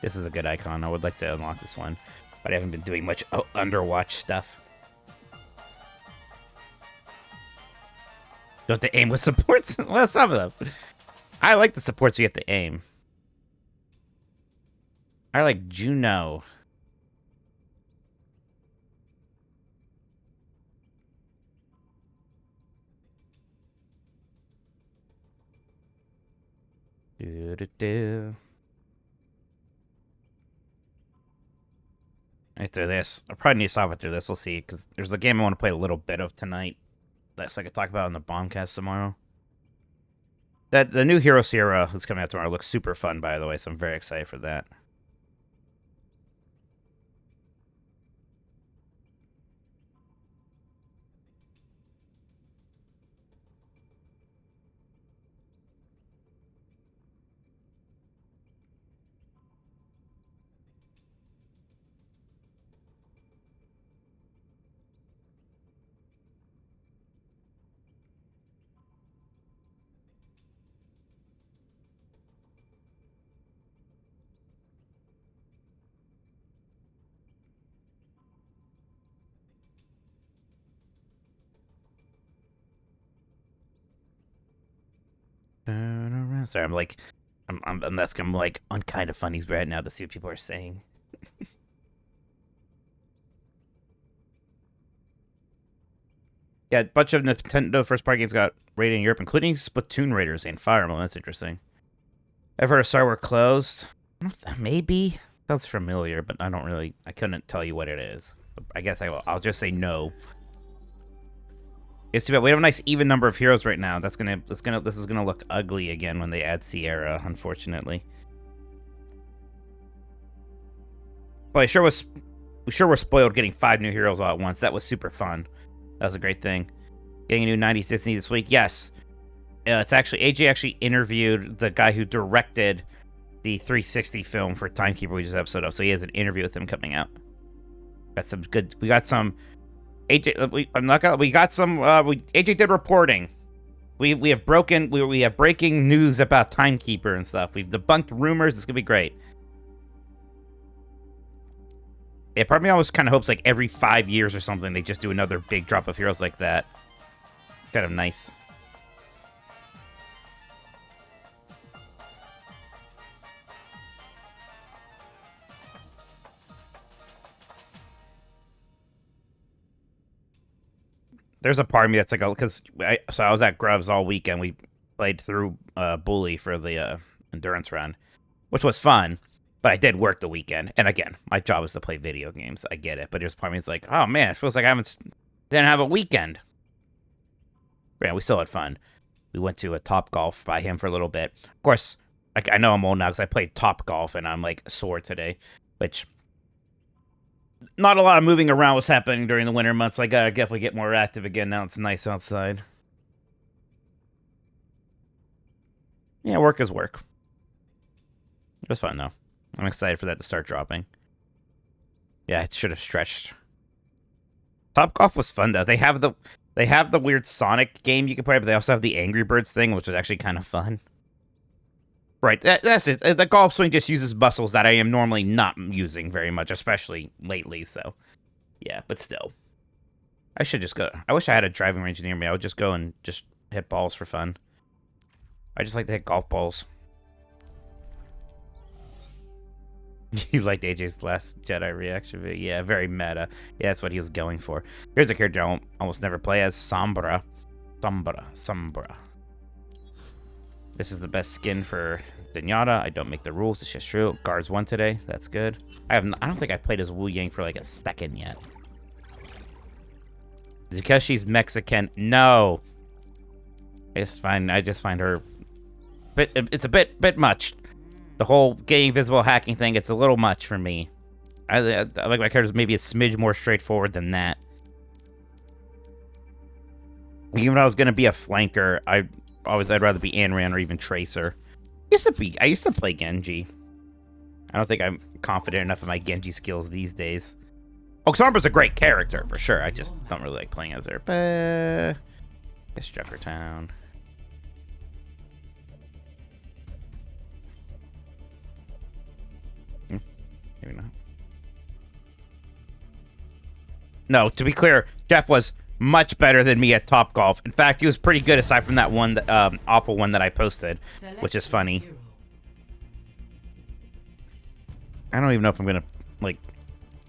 This is a good icon. I would like to unlock this one, but I haven't been doing much Underwatch stuff. You have to aim with supports? Well, some of them. I like the supports you have to aim. I like Juno. Do. After this, I probably need to stop after this. We'll see, because there's a game I want to play a little bit of tonight. That's I could talk about on the Bombcast tomorrow. The new Hero Sierra who's coming out tomorrow looks super fun, by the way, so I'm very excited for that. Sorry, I'm like, I'm asking like unkind of funnies right now to see what people are saying. Yeah, a bunch of Nintendo first-party games got rated in Europe, including Splatoon Raiders and Fire Emblem. That's interesting. I've heard of Star Wars closed. Maybe. Sounds familiar, but I couldn't tell you what it is. I guess I'll just say no. It's too bad. We have a nice even number of heroes right now. This is gonna look ugly again when they add Sierra, unfortunately. But we sure were spoiled getting 5 new heroes all at once. That was super fun. That was a great thing. Getting a new 90s Disney this week. Yes. It's actually AJ actually interviewed the guy who directed the 360 film for Timekeeper we just episode of. So he has an interview with him coming out. We got some AJ AJ did reporting. We have breaking news about Timekeeper and stuff. We've debunked rumors. It's gonna be great. Yeah, part of me always kind of hopes like every 5 years or something they just do another big drop of heroes like that. Kind of nice. There's a part of me that's like, because I was at Grubs all weekend. We played through Bully for the endurance run, which was fun. But I did work the weekend, and again, my job is to play video games. I get it, but there's part of me that's like, oh man, it feels like I didn't have a weekend. Yeah, we still had fun. We went to a Top Golf by him for a little bit. Of course, like I know I'm old now because I played Top Golf and I'm like sore today, which not a lot of moving around was happening during the winter months. So I gotta definitely get more active again now it's nice outside. Yeah, work is work. It was fun though. I'm excited for that to start dropping. Yeah, I should have stretched. Top Golf was fun though. They have the weird Sonic game you can play, but they also have the Angry Birds thing, which is actually kind of fun. Right, that's it. The golf swing just uses muscles that I am normally not using very much, especially lately. So, yeah, but still, I should just go. I wish I had a driving range near me. I would just go and just hit balls for fun. I just like to hit golf balls. You liked AJ's Last Jedi reaction video? Yeah, very meta. Yeah, that's what he was going for. Here's a character I almost never play as, Sombra. Sombra. This is the best skin for Zenyatta. I don't make the rules. It's just true. Guards won today. That's good. I don't think I played as Wu Yang for like a second yet. Is it because she's Mexican? No. I just find her. It's a bit much. The whole getting invisible hacking thing, it's a little much for me. I like my characters maybe a smidge more straightforward than that. Even when I was gonna be a flanker, I'd rather be Anran or even Tracer. I used to play Genji. I don't think I'm confident enough in my Genji skills these days. Oh, Sombra's a great character for sure. I just don't really like playing as her. But it's Junkertown. Maybe not. No, to be clear, Jeff was much better than me at Top Golf. In fact, he was pretty good aside from that one, awful one that I posted, which is funny. I don't even know if I'm gonna, like,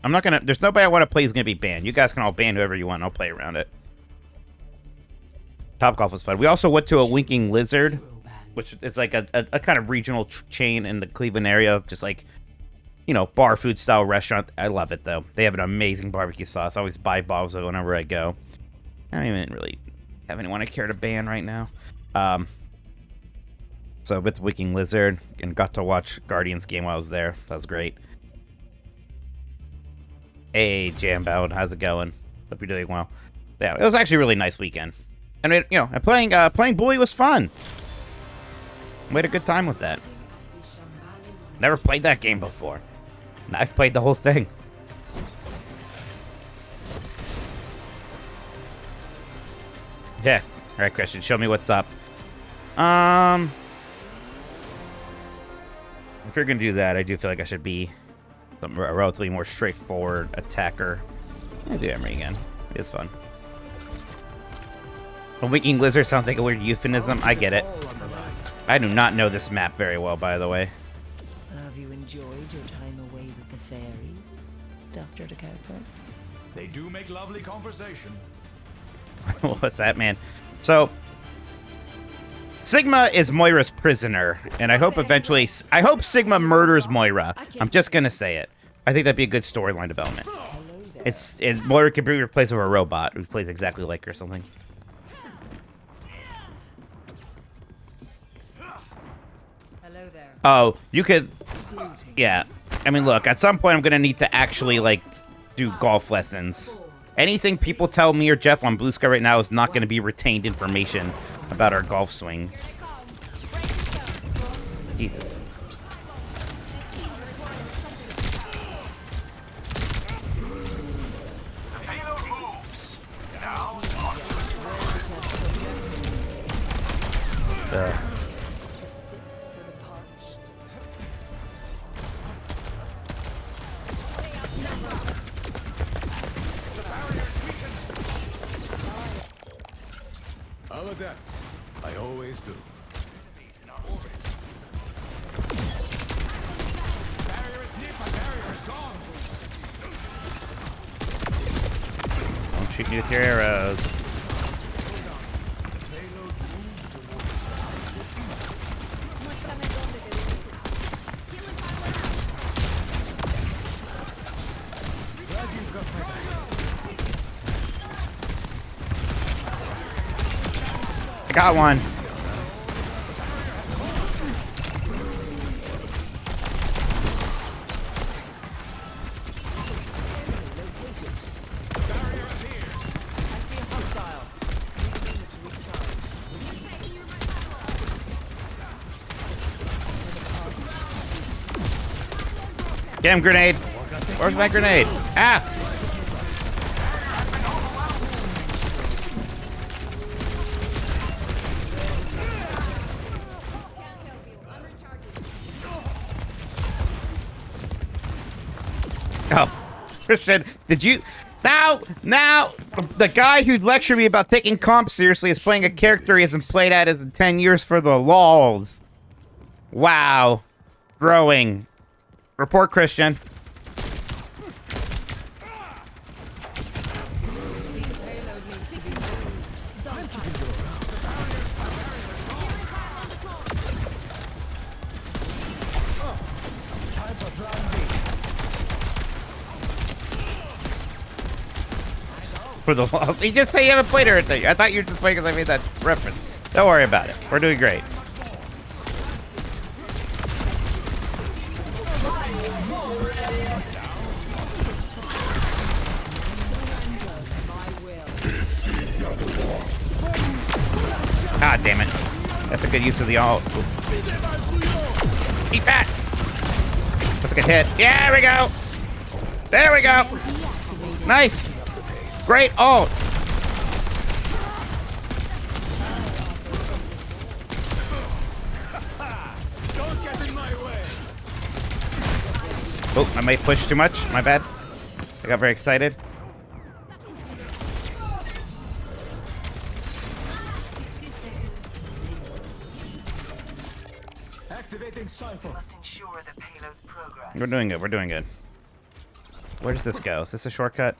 I'm not gonna, there's nobody I want to play who's gonna be banned. You guys can all ban whoever you want. I'll play around it. Top Golf was fun. We also went to a Winking Lizard, which is like a kind of regional chain in the Cleveland area, just like, you know, bar food style restaurant. I love it though. They have an amazing barbecue sauce. I always buy bottles of it whenever I go. I don't even really have anyone I care to ban right now. So with Winking Lizard and got to watch Guardians game while I was there. That was great. Hey, Jambound, how's it going? Hope you're doing well. Yeah, it was actually a really nice weekend. I mean, you know, playing Bully was fun. We had a good time with that. Never played that game before. I've played the whole thing. Yeah. All right, Christian, show me what's up. If you're gonna do that, I do feel like I should be a relatively more straightforward attacker. I'll do Emery again. It's fun. A Winking Lizard sounds like a weird euphemism. I get it. I do not know this map very well, by the way.
Have you enjoyed your time away with the fairies, Dr. DeCarper?
They do make lovely conversation.
What's that, man? So, Sigma is Moira's prisoner, and I hope eventually... I hope Sigma murders Moira. I'm just gonna say it. I think that'd be a good storyline development. Moira could be replaced with a robot who plays exactly like her or something.
Hello there.
Oh, you could... Yeah. I mean, look, at some point I'm gonna need to actually, like, do golf lessons. Anything people tell me or Jeff on Blue Sky right now is not gonna be retained information about our golf swing. Jesus.
I'll adapt. I always do.
Don't shoot me with your arrows. I got one. Get him, grenade. Where's my grenade? Ah! Oh, Christian, did you... Now, the guy who lectured me about taking comp seriously is playing a character he hasn't played at in 10 years for the lols. Wow. Throwing. Report, Christian. For the loss. You just say you haven't played her. I thought you were just playing because I made that reference. Don't worry about it. We're doing great. God damn it. That's a good use of the ult. Eat that! That's a good hit. Yeah, there we go! There we go! Nice! Great ult!
Don't get in my way.
Oh, I might push too much. My bad. I got very excited.
Activating cipher.
Must ensure the payload's progress.
We're doing good. We're doing good. Where does this go? Is this a shortcut?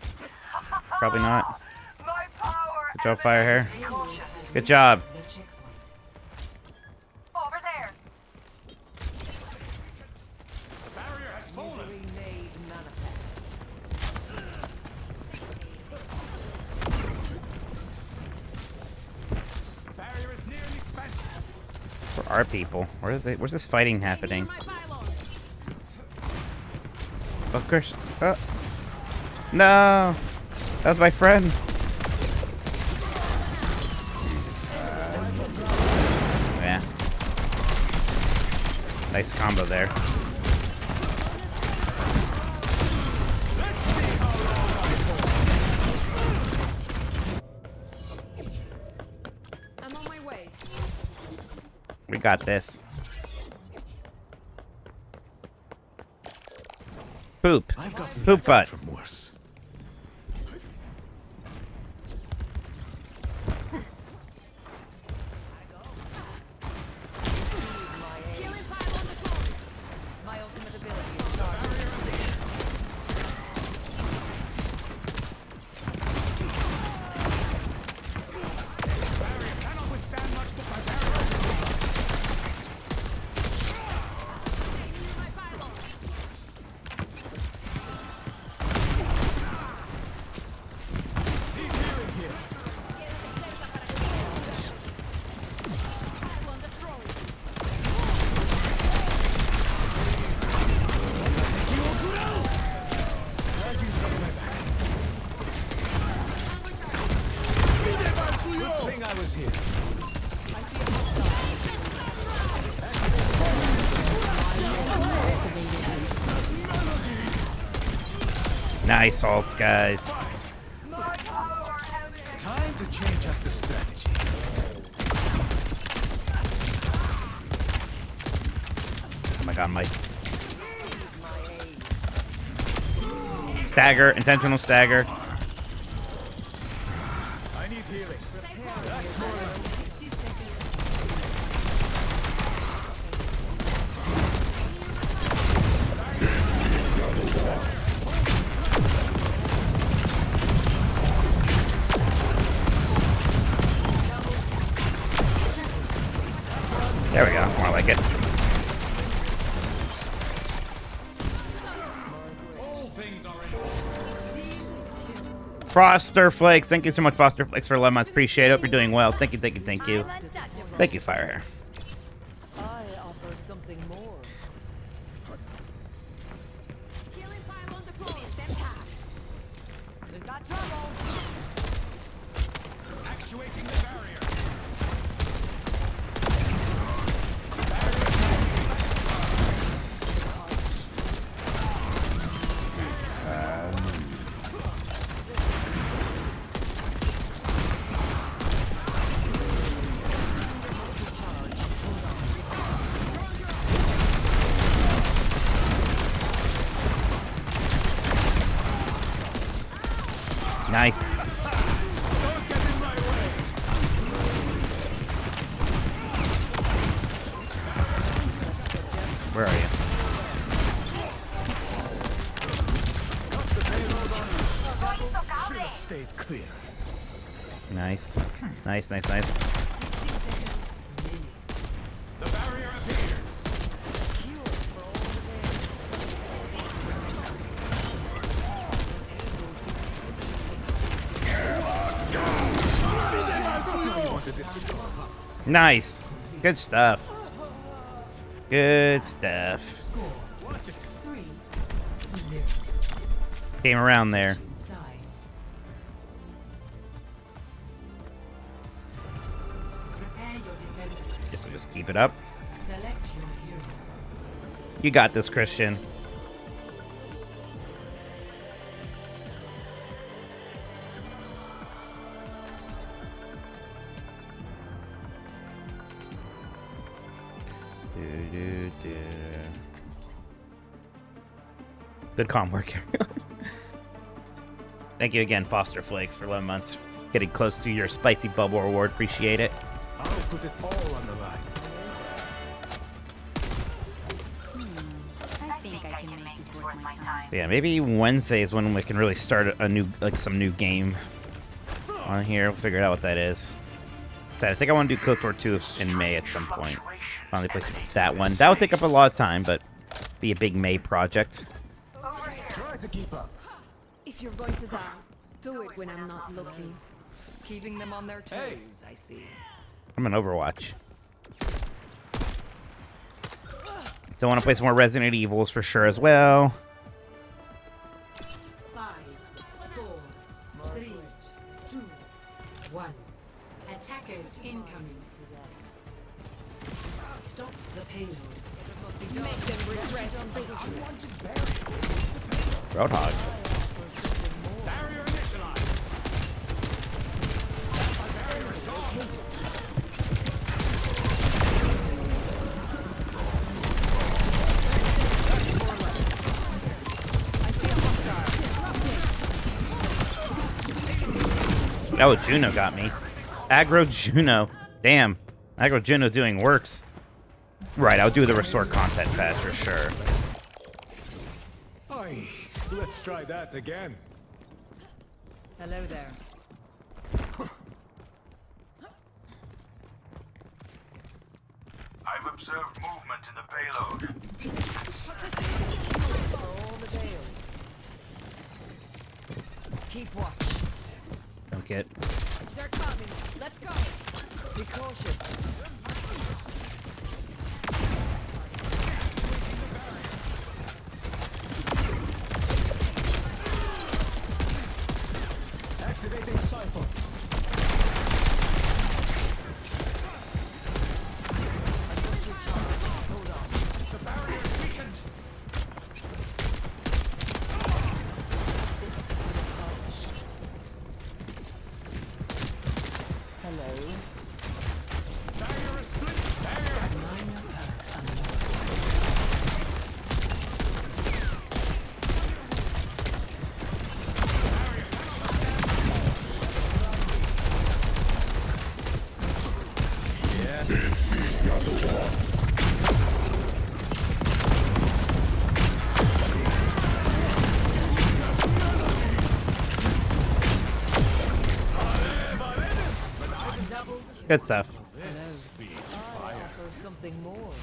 Probably not.
My power.
Good job, Fire Hair.
Be cautious.
Good job.
The checkpoint.
Over there.
The barrier has fallen.
Misery made manifest.
The barrier is nearly spent.
Where are people? Where are they? Where's this fighting happening? Oh, Chris. No. That was my friend. Yeah. Nice combo there.
I'm on my way.
We got this. Poop.
I've got
Poop butt.
from worse.
Nice ults, guys.
Time to change up the strategy.
Oh my god, Mike. Stagger, intentional stagger.
I need healing.
There we go. That's more like it. Foster Flakes. Thank you so much, Foster Flakes, for 11 months. Appreciate it. Hope you're doing well. Thank you, thank you, thank you. Thank you, Firehair.
I offer something more. We've got trouble.
Actuating the barrier.
Nice. Where are you?
Stayed clear.
Nice. Nice, nice, nice.
The barrier appears.
Nice. Good stuff. Good stuff. Came around there. Guess we'll just keep it up. You got this, Christian. Good calm work, everyone. Thank you again, Foster Flakes, for 11 months. Getting close to your spicy bubble reward. Appreciate it.
I'll put it all on the line.
I think I can make this worth my time.
Yeah, maybe Wednesday is when we can really start a new, some new game on here. We'll figure out what that is. I think I want to do KOTOR 2 in May at some point. Finally play that one. That would take up a lot of time, but be a big May project.
Try to keep up.
If you're going to die, do it when I'm not looking.
Keeping them on their toes, I see.
I'm an Overwatch. So I want to play some more Resident Evils for sure as well.
5, 4, 3, 2, 1. Attackers incoming. Stop the payload.
Make them regret on
Roadhog.
Barrier initialized. Barrier restored.
Oh, Juno got me. Aggro Juno. Damn. Aggro Juno doing works. Right, I'll do the restore content fast for sure.
Aye, let's try that again.
Hello there.
I've observed movement in the payload.
For all the veils. Keep watch.
Don't get.
They're coming. Let's go. Be cautious.
Activating Cypher. The barrier is weakened.
Good stuff.
I offer something more.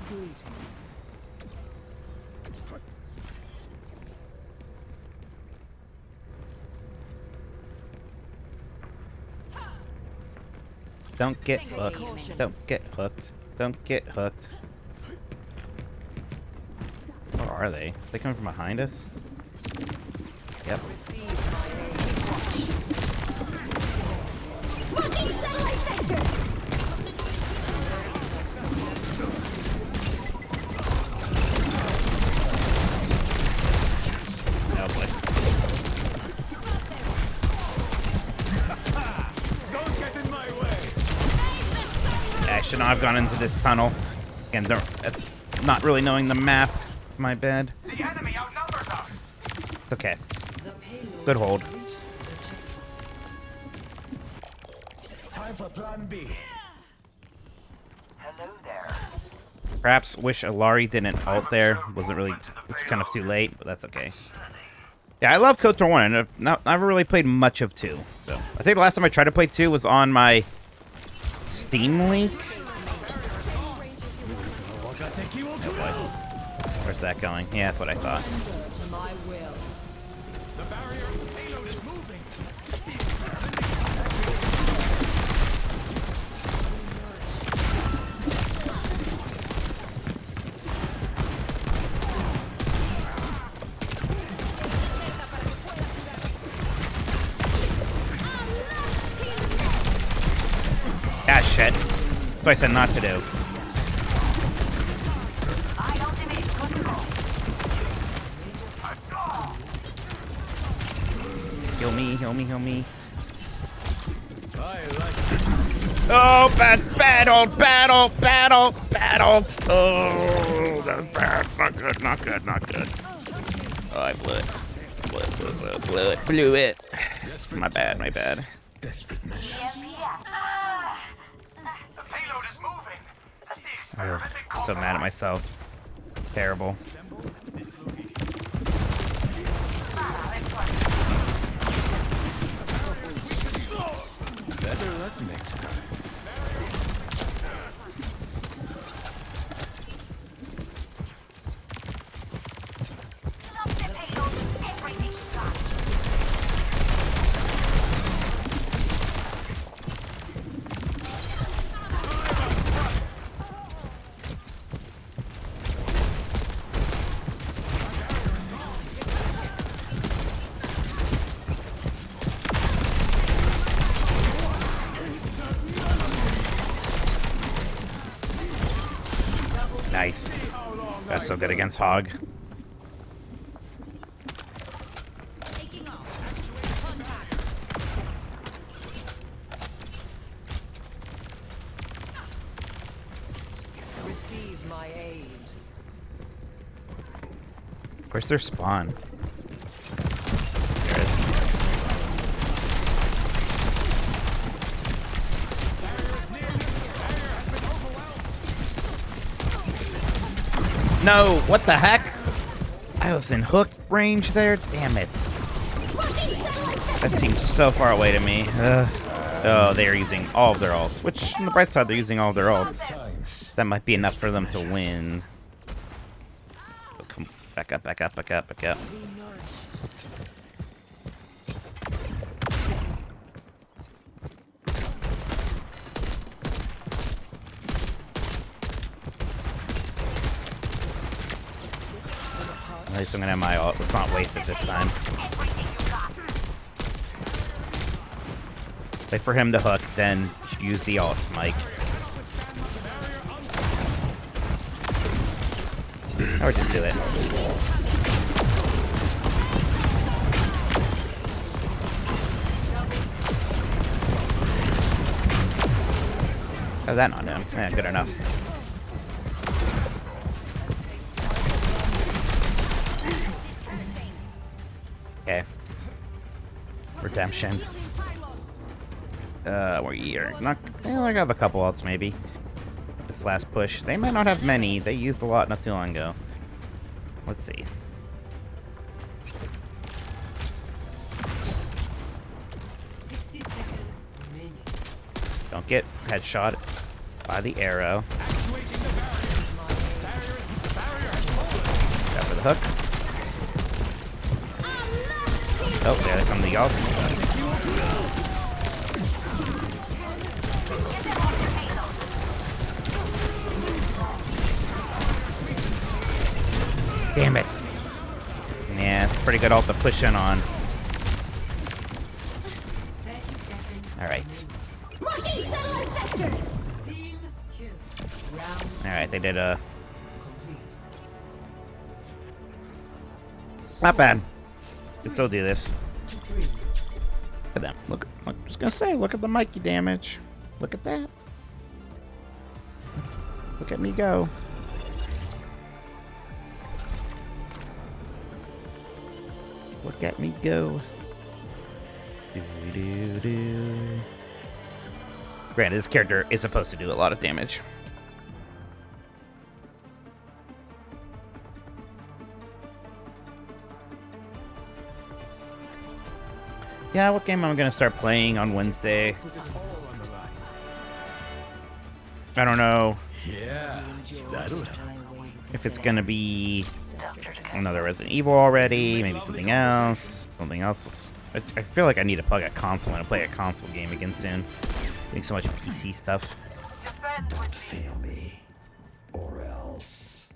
Greetings.
Don't get hooked. Don't get hooked. Don't get hooked. Where are they? They coming from behind us? Yep.
Fucking satellite sector!
Oh boy.
Don't get in my way.
Yeah, I should not have gone into this tunnel. Again, that's not really knowing the map. My bad.
The enemy outnumbers us.
Okay. Good hold.
Time for plan B.
Hello there.
Perhaps wish Alari didn't ult there. Wasn't really. It's kind of too late, but that's okay. Yeah, I love KOTOR 1, and I've never really played much of 2. So I think the last time I tried to play 2 was on my Steam Link. Where's that going? Yeah, that's what I thought.
To my will.
The barrier payload is moving.
Ah, shit. That's what I said not to do. Heal me, heal me, heal me. Oh, bad ult, bad ult, bad ult, bad ult. Oh, that's bad. Not good, not good, not good. Oh, I blew it. Blew it. My bad, my bad.
Desperate measures.
The payload is moving. That's the
Oh,
experimenting
I'm so mad at myself. Terrible.
Better luck next time.
Nice. That's so good against Hog.
Receive my aid.
Where's their spawn? There it is. No, what the heck? I was in hook range there? Damn it. That seems so far away to me. Oh, they're using all of their ults. Which, on the bright side, they're using all of their ults. That might be enough for them to win. Oh, come back up, back up, back up, back up. At least I'm gonna have my ult. Let's not waste it this time. Wait for him to hook, then use the ult, Mike. Or just do it. How's that not him? Yeah, good enough. Okay. Redemption. We're here. Not. Well, I have a couple ults maybe. This last push. They might not have many. They used a lot not too long ago. Let's see. Don't get headshot by the arrow. Grab for the hook. Oh, there come the ults. Damn it. Yeah, it's pretty good ult to push in on. Alright. Alright, they did a... Not bad. Can still do this. Look at them. Look, I'm just gonna say, look at the Mikey damage. Look at that. Look at me go. Look at me go. Do-do-do. Granted, this character is supposed to do a lot of damage. Yeah, what game am I gonna start playing on Wednesday? I don't know.
Yeah, that'll help.
If it's gonna be another Resident Evil already, maybe something else. Something else. I feel like I need to plug a console and play a console game again soon. Doing so much PC stuff.
Fail me, or else.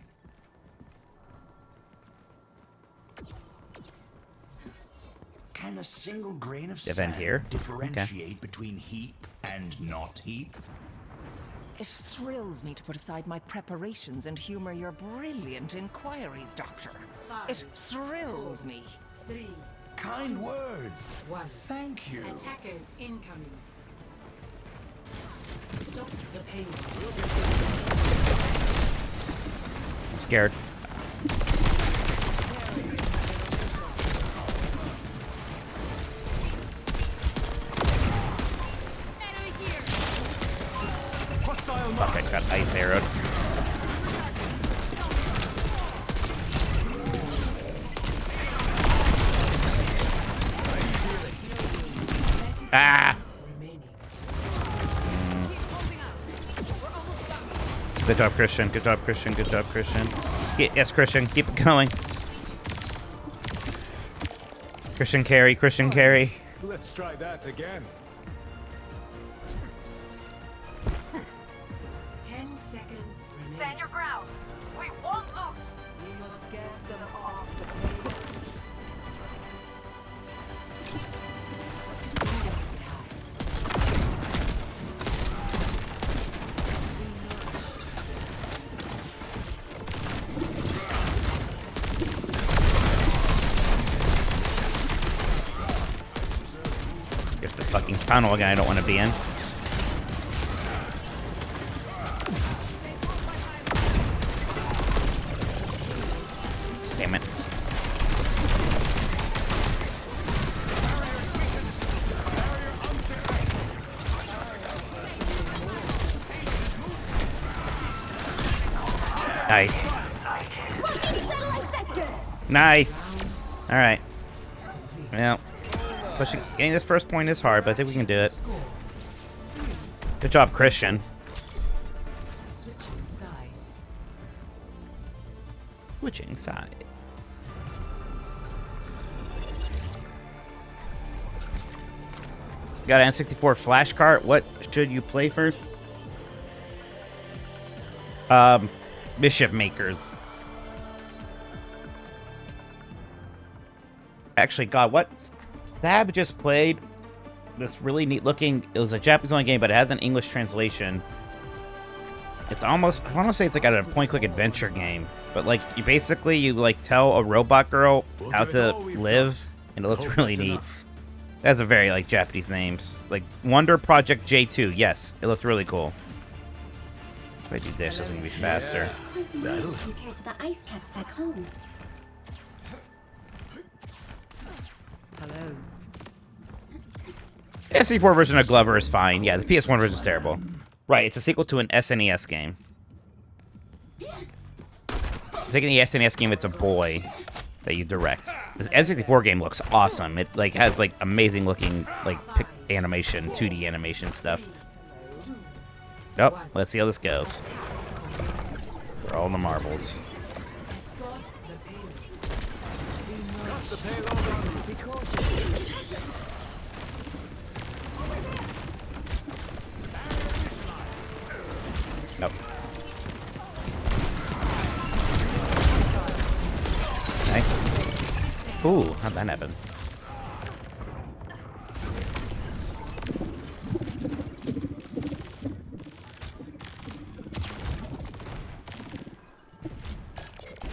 Can a single grain of
Defend
sand
here.
differentiate between heap and not heap?
It thrills me to put aside my preparations and humor your brilliant inquiries, Doctor. It thrills me.
3,
Kind words.
1.
Thank you.
Attackers incoming. Stop the pain.
I'm scared. Fuck, I got ice arrowed. Ah! Good job, Christian. Good job, Christian. Good job, Christian. Yes, Christian. Keep it going. Christian carry. Christian carry.
Let's try that again.
10 seconds remaining.
Stand your ground. We won't lose.
We must get them off the pavement.
There's this fucking tunnel again I don't want to be in. Damn it. Nice. Nice. All right. Well, getting this first point is hard, but I think we can do it. Good job, Christian.
Switching sides.
Switching side. Got an N64 flash cart. What should you play first? Bishop Makers. Actually, God, what? Thab just played this really neat looking. It was a Japanese only game, but it has an English translation. It's almost, I want to say it's like a point-click adventure game, but like you like tell a robot girl how to live, and it looks really neat. It has a very like Japanese names, like Wonder Project J2. Yes, it looked really cool. If I do this, it's gonna be faster.
That'll
compared to the ice caps back home.
Hello.
The SE4 version of Glover is fine. Yeah, the PS1 version is terrible. Right, it's a sequel to an SNES game. Taking the SNES game, it's a boy that you direct. The N64 game looks awesome. It like has like amazing looking like animation, 2D animation stuff. Nope. Let's see how this goes. For all the marbles. Nope. Nice. Ooh, how'd that happen?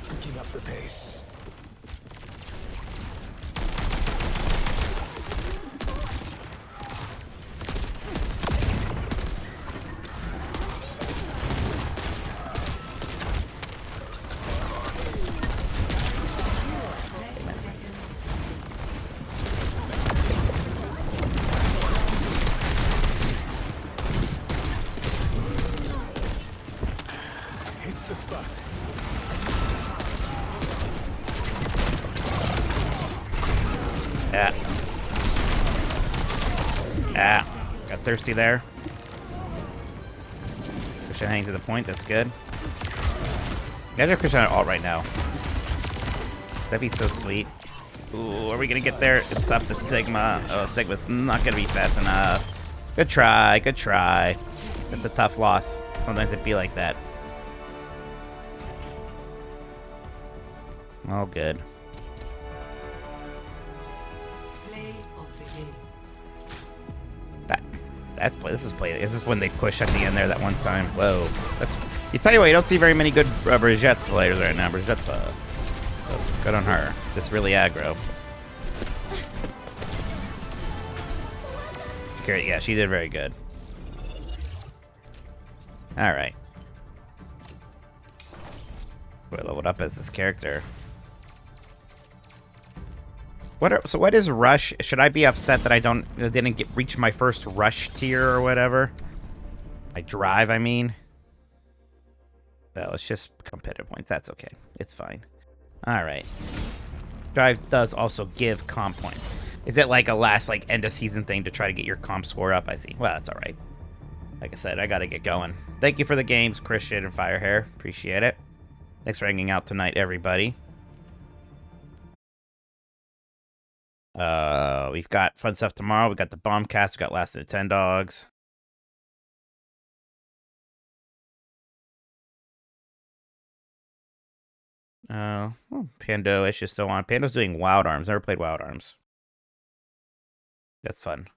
Picking up the pace. Hits the spot.
Yeah. Yeah. Got thirsty there. Christian hanging to the point. That's good. Guys are Christian alt right now. That'd be so sweet. Ooh, are we gonna get there? It's up to Sigma. Oh, Sigma's not gonna be fast enough. Good try. Good try. That's a tough loss. Sometimes it'd be like that. All good. This is when they push at the end there that one time. Whoa, that's. You tell you what, you don't see very many good Brigitte players right now. Brigitte, so good on her. Just really aggro. Great, yeah, she did very good. All right. We're leveled up as this character. So what is rush? Should I be upset that I didn't reach my first rush tier or whatever? My drive, I mean. No, it's just competitive points. That's okay. It's fine. All right. Drive does also give comp points. Is it like a last end of season thing to try to get your comp score up? I see. Well, that's all right. Like I said, I gotta get going. Thank you for the games, Christian and Firehair. Appreciate it. Thanks for hanging out tonight, everybody. We've got fun stuff tomorrow. We got the Bombcast. We got Last of the 10 Dogs. Pando-ish is still on. Pando's doing Wild Arms. Never played Wild Arms. That's fun.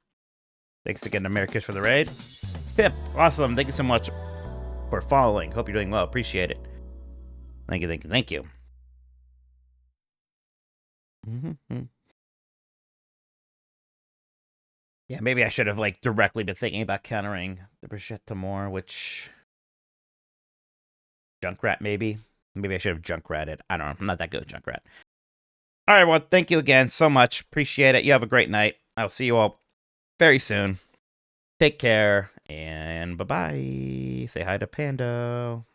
Thanks again to Americus for the raid. Pip, awesome. Thank you so much for following. Hope you're doing well. Appreciate it. Thank you, thank you, thank you. Yeah, maybe I should have directly been thinking about countering the Brigitte more, which Junkrat maybe. Maybe I should have Junkratted. I don't know. I'm not that good at Junkrat. All right, well, thank you again so much. Appreciate it. You have a great night. I'll see you all very soon. Take care and bye-bye. Say hi to Pando.